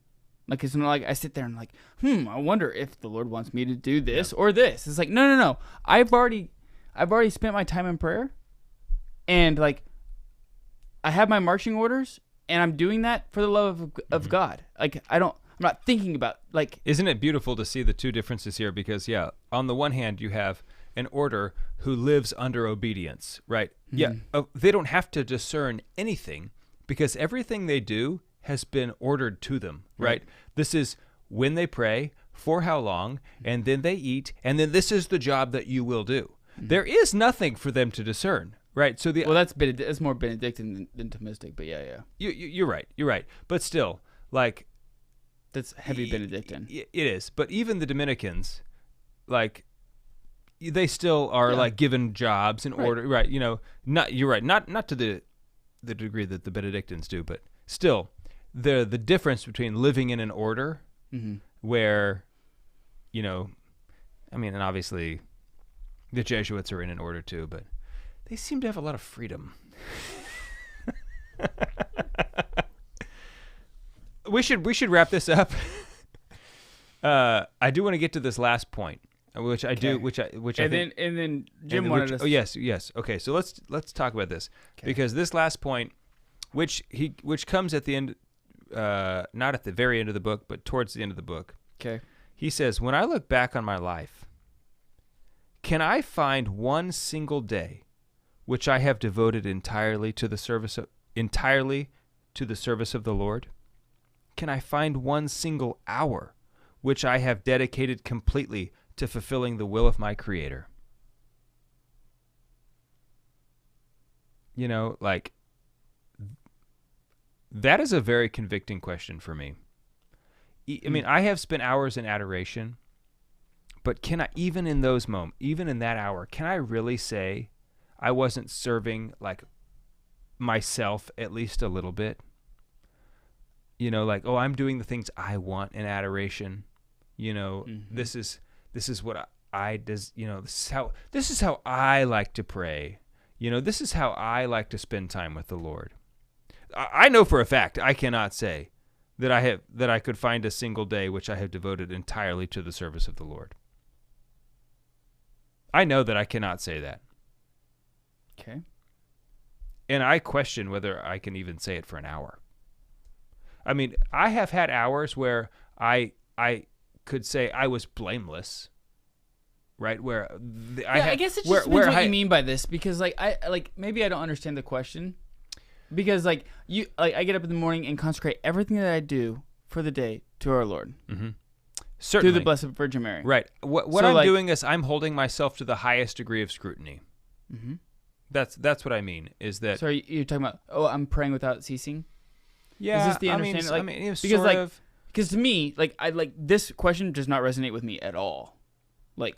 Like it's not like I sit there and like, I wonder if the Lord wants me to do this or this. It's like no. I've already spent my time in prayer, and like I have my marching orders, and I'm doing that for the love of God. Like I'm not thinking about like. Isn't it beautiful to see the two differences here? Because on the one hand you have an order who lives under obedience, right? They don't have to discern anything because everything they do has been ordered to them, right? This is when they pray, for how long, and then they eat, and then this is the job that you will do. There is nothing for them to discern, right? So that's more Benedictine than Thomistic, but yeah. You're right. But still, like that's heavy Benedictine. It is, but even the Dominicans, like they still are like given jobs in order, right? You're right, not to the degree that the Benedictines do, but still. The difference between living in an order where, and obviously the Jesuits are in an order too, but they seem to have a lot of freedom. We should wrap this up. I do want to get to this last point, which I think, and then Jim wanted us. Oh yes. Okay, so let's talk about this because this last point, which comes at the end. Not at the very end of the book, but towards the end of the book. Okay. He says, when I look back on my life, can I find one single day which I have devoted entirely to the service of the Lord? Can I find one single hour which I have dedicated completely to fulfilling the will of my Creator? That is a very convicting question for me. I mean, I have spent hours in adoration, but can I, even in those moments, even in that hour, can I really say I wasn't serving like myself at least a little bit? I'm doing the things I want in adoration. This is what I does. This is how I like to pray. This is how I like to spend time with the Lord. I know for a fact I cannot say that I could find a single day which I have devoted entirely to the service of the Lord. I know that I cannot say that. Okay. And I question whether I can even say it for an hour. I mean, I have had hours where I could say I was blameless. Right, where I guess it just depends what you mean by this, because maybe I don't understand the question. Because I get up in the morning and consecrate everything that I do for the day to our Lord. Mm-hmm. Certainly. Through the Blessed Virgin Mary. Right. What I'm doing is I'm holding myself to the highest degree of scrutiny. Mm-hmm. That's what I mean. Is that? So you're talking about? I'm praying without ceasing. Yeah. Is this the understanding? Because to me, this question does not resonate with me at all.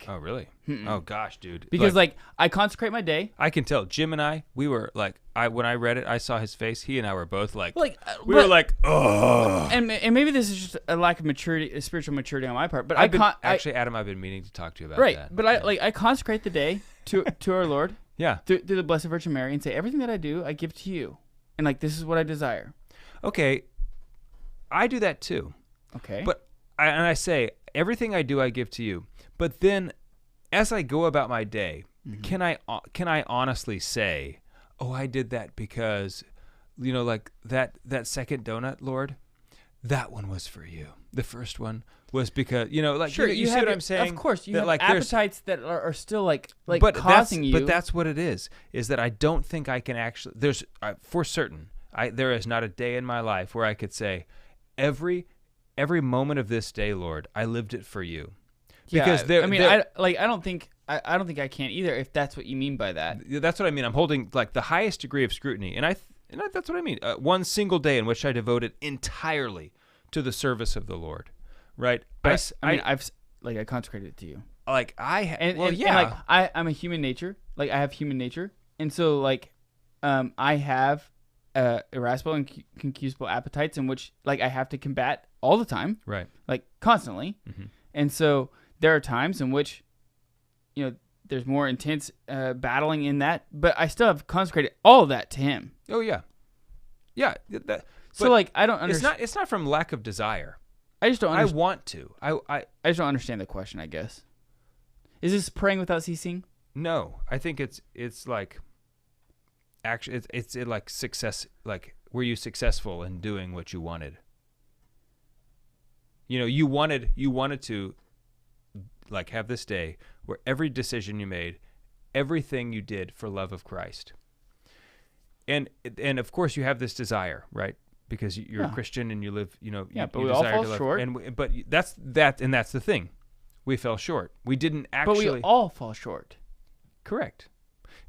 Oh really? Oh gosh, dude. Because I consecrate my day. I can tell Jim and I, we were when I read it, I saw his face. He and I were both we were like, oh. And maybe this is just a lack of maturity, spiritual maturity on my part. But Adam, I've been meaning to talk to you about that. Right, but I consecrate the day to our Lord. Yeah. Through the Blessed Virgin Mary, and say everything that I do, I give to you, and this is what I desire. Okay, I do that too. Okay. But I say everything I do, I give to you. But then, as I go about my day, can I honestly say, "Oh, I did that because, that second donut, Lord, that one was for you. The first one was because, sure, you see what I'm saying? Of course, you have appetites that are still causing you. But that's what it is that I don't think I can actually. For certain, there is not a day in my life where I could say, every every moment of this day, Lord, I lived it for you. Yeah, Because I don't think I can either. If that's what you mean by that. That's what I mean. I'm holding like the highest degree of scrutiny, and that's what I mean. One single day in which I devoted entirely to the service of the Lord, right? But I consecrated it to you. Like I'm a human nature. Like I have human nature, and so like, I have irascible and concupiscible appetites in which like I have to combat all the time, right? Like constantly, and so there are times in which, there's more intense battling in that, but I still have consecrated all of that to Him. Oh yeah, yeah. So like I don't understand. It's not from lack of desire. I just don't. I want to. I just don't understand the question. I guess. Is this praying without ceasing? No, I think it's like. Actually, it's like success. Like, were you successful in doing what you wanted? You wanted to, like, have this day where every decision you made, everything you did for love of Christ. And of course you have this desire, right? Because you're a Christian and you live, but you we all desire fall to live, short. But that's the thing. We fell short. We didn't actually. But we all fall short. Correct.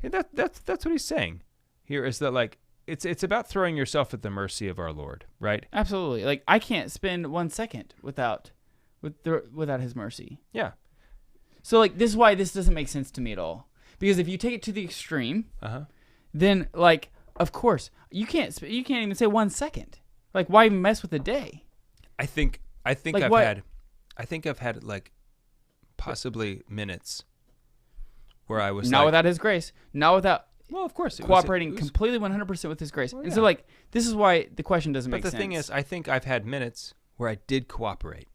And that's what he's saying here, is that like it's about throwing yourself at the mercy of our Lord, right? Absolutely. Like I can't spend 1 second without His mercy. Yeah. So like this is why this doesn't make sense to me at all. Because if you take it to the extreme, then like of course you can't even say 1 second. Like why even mess with a day? I think like I've had like possibly minutes where I was not without His grace, not without. Well, of course, cooperating completely 100% with His grace. And so like this is why the question doesn't make sense. But the thing is, I think I've had minutes where I did cooperate.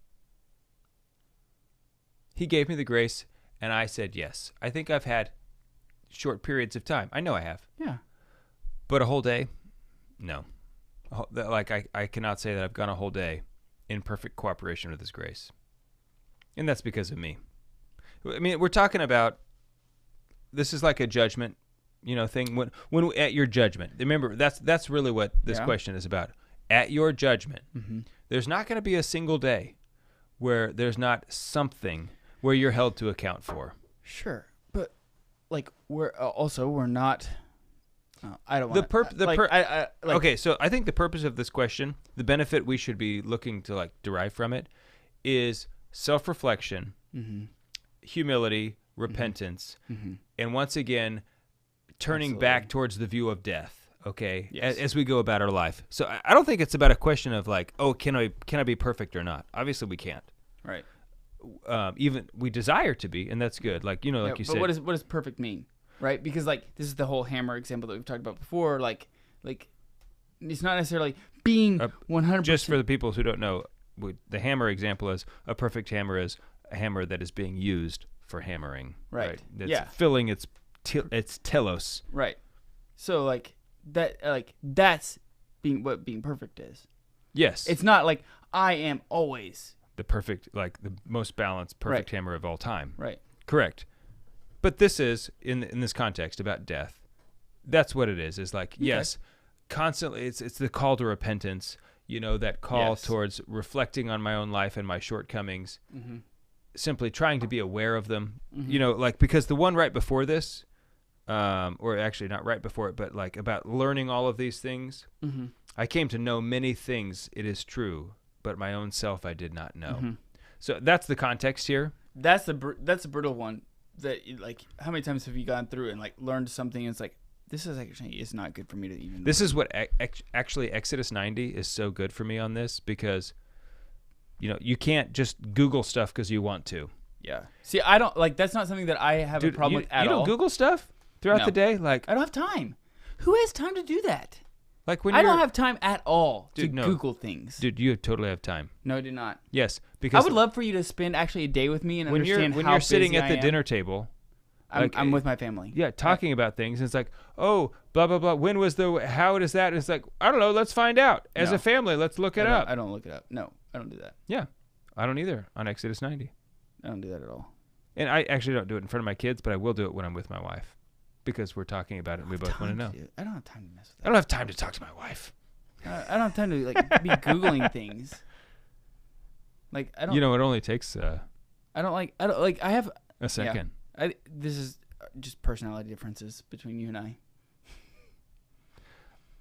He gave me the grace, and I said yes. I think I've had short periods of time. I know I have. Yeah. But a whole day, no. Like I cannot say that I've gone a whole day in perfect cooperation with His grace, and that's because of me. I mean, we're talking about this is like a judgment, thing. When at your judgment, remember that's really what this question is about. At your judgment, there's not going to be a single day where there's not something where you're held to account for. Sure, but like we're not. I don't want okay, so I think the purpose of this question, the benefit we should be looking to like derive from it, is self-reflection, humility, repentance, and once again, turning back towards the view of death. Okay, as we go about our life. So I don't think it's about a question of like, oh, can I be perfect or not? Obviously, we can't. Right. Even we desire to be, and that's good. Like like you said. But what does perfect mean? Right? Because like this is the whole hammer example that we've talked about before. Like it's not necessarily being 100%. Just for the people who don't know, the hammer example is a perfect hammer is a hammer that is being used for hammering. Right. That's filling its telos. Right. So like that, that's what being perfect is. Yes. It's not like I am always the perfect, like the most balanced, perfect hammer of all time. Right. Correct. But this is in this context about death. That's what it is. Is like yes, constantly. It's the call to repentance. That call towards reflecting on my own life and my shortcomings. Simply trying to be aware of them. Like because the one right before this, or actually not right before it, but like about learning all of these things. I came to know many things. It is true, but my own self I did not know. So that's the context here. That's the brutal one. That like how many times have you gone through and like learned something and it's like this is actually is not good for me to even. This is what actually Exodus 90 is so good for me on this, because you can't just Google stuff because you want to. Yeah. See, I don't like that's not something that I have a problem with at all. You don't Google stuff throughout the day? Like I don't have time. Who has time to do that? Like when I don't have time at all to no. Google things. Dude, you totally have time. No, I do not. Yes, because I would love for you to spend actually a day with me and understand when how you're sitting busy at the dinner table. I'm with my family. Yeah, talking about things. And it's like, oh, blah blah blah. When was how does that? And it's like, I don't know. Let's find out. As a family, let's look it up. I don't look it up. No, I don't do that. Yeah, I don't either on Exodus 90. I don't do that at all. And I actually don't do it in front of my kids, but I will do it when I'm with my wife, because we're talking about it and we both want to know. I don't have time to mess with that. I don't have time to talk to my wife. I don't have time to like be Googling things. Like I don't. You know, it only takes I don't like. I have a second. Yeah, this is just personality differences between you and I.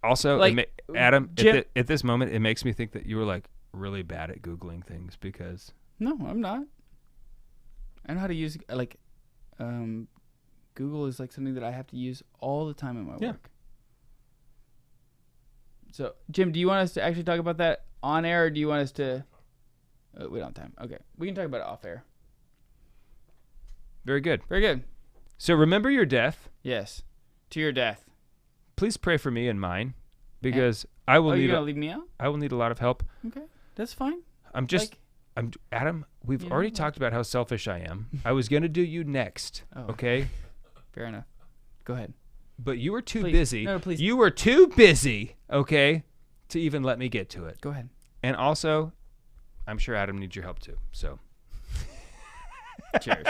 Also, Like, Adam, Jim, at this moment, it makes me think that you were like really bad at Googling things because. No, I'm not. I know how to use Google is like something that I have to use all the time in my work. So, Jim, do you want us to actually talk about that on air, or do you want us to? We don't have time. Okay, we can talk about it off air. Very good. Very good. So remember your death. Yes, to your death. Please pray for me and mine, because I will need. You're gonna leave me out? I will need a lot of help. Okay, that's fine. I'm Adam. We've already talked about how selfish I am. I was gonna do you next. Oh. Okay. Fair enough. Go ahead. But you were too Please. busy. No, please. You were too busy. Okay, to even let me get to it. Go ahead. And also, I'm sure Adam needs your help too. So. Cheers.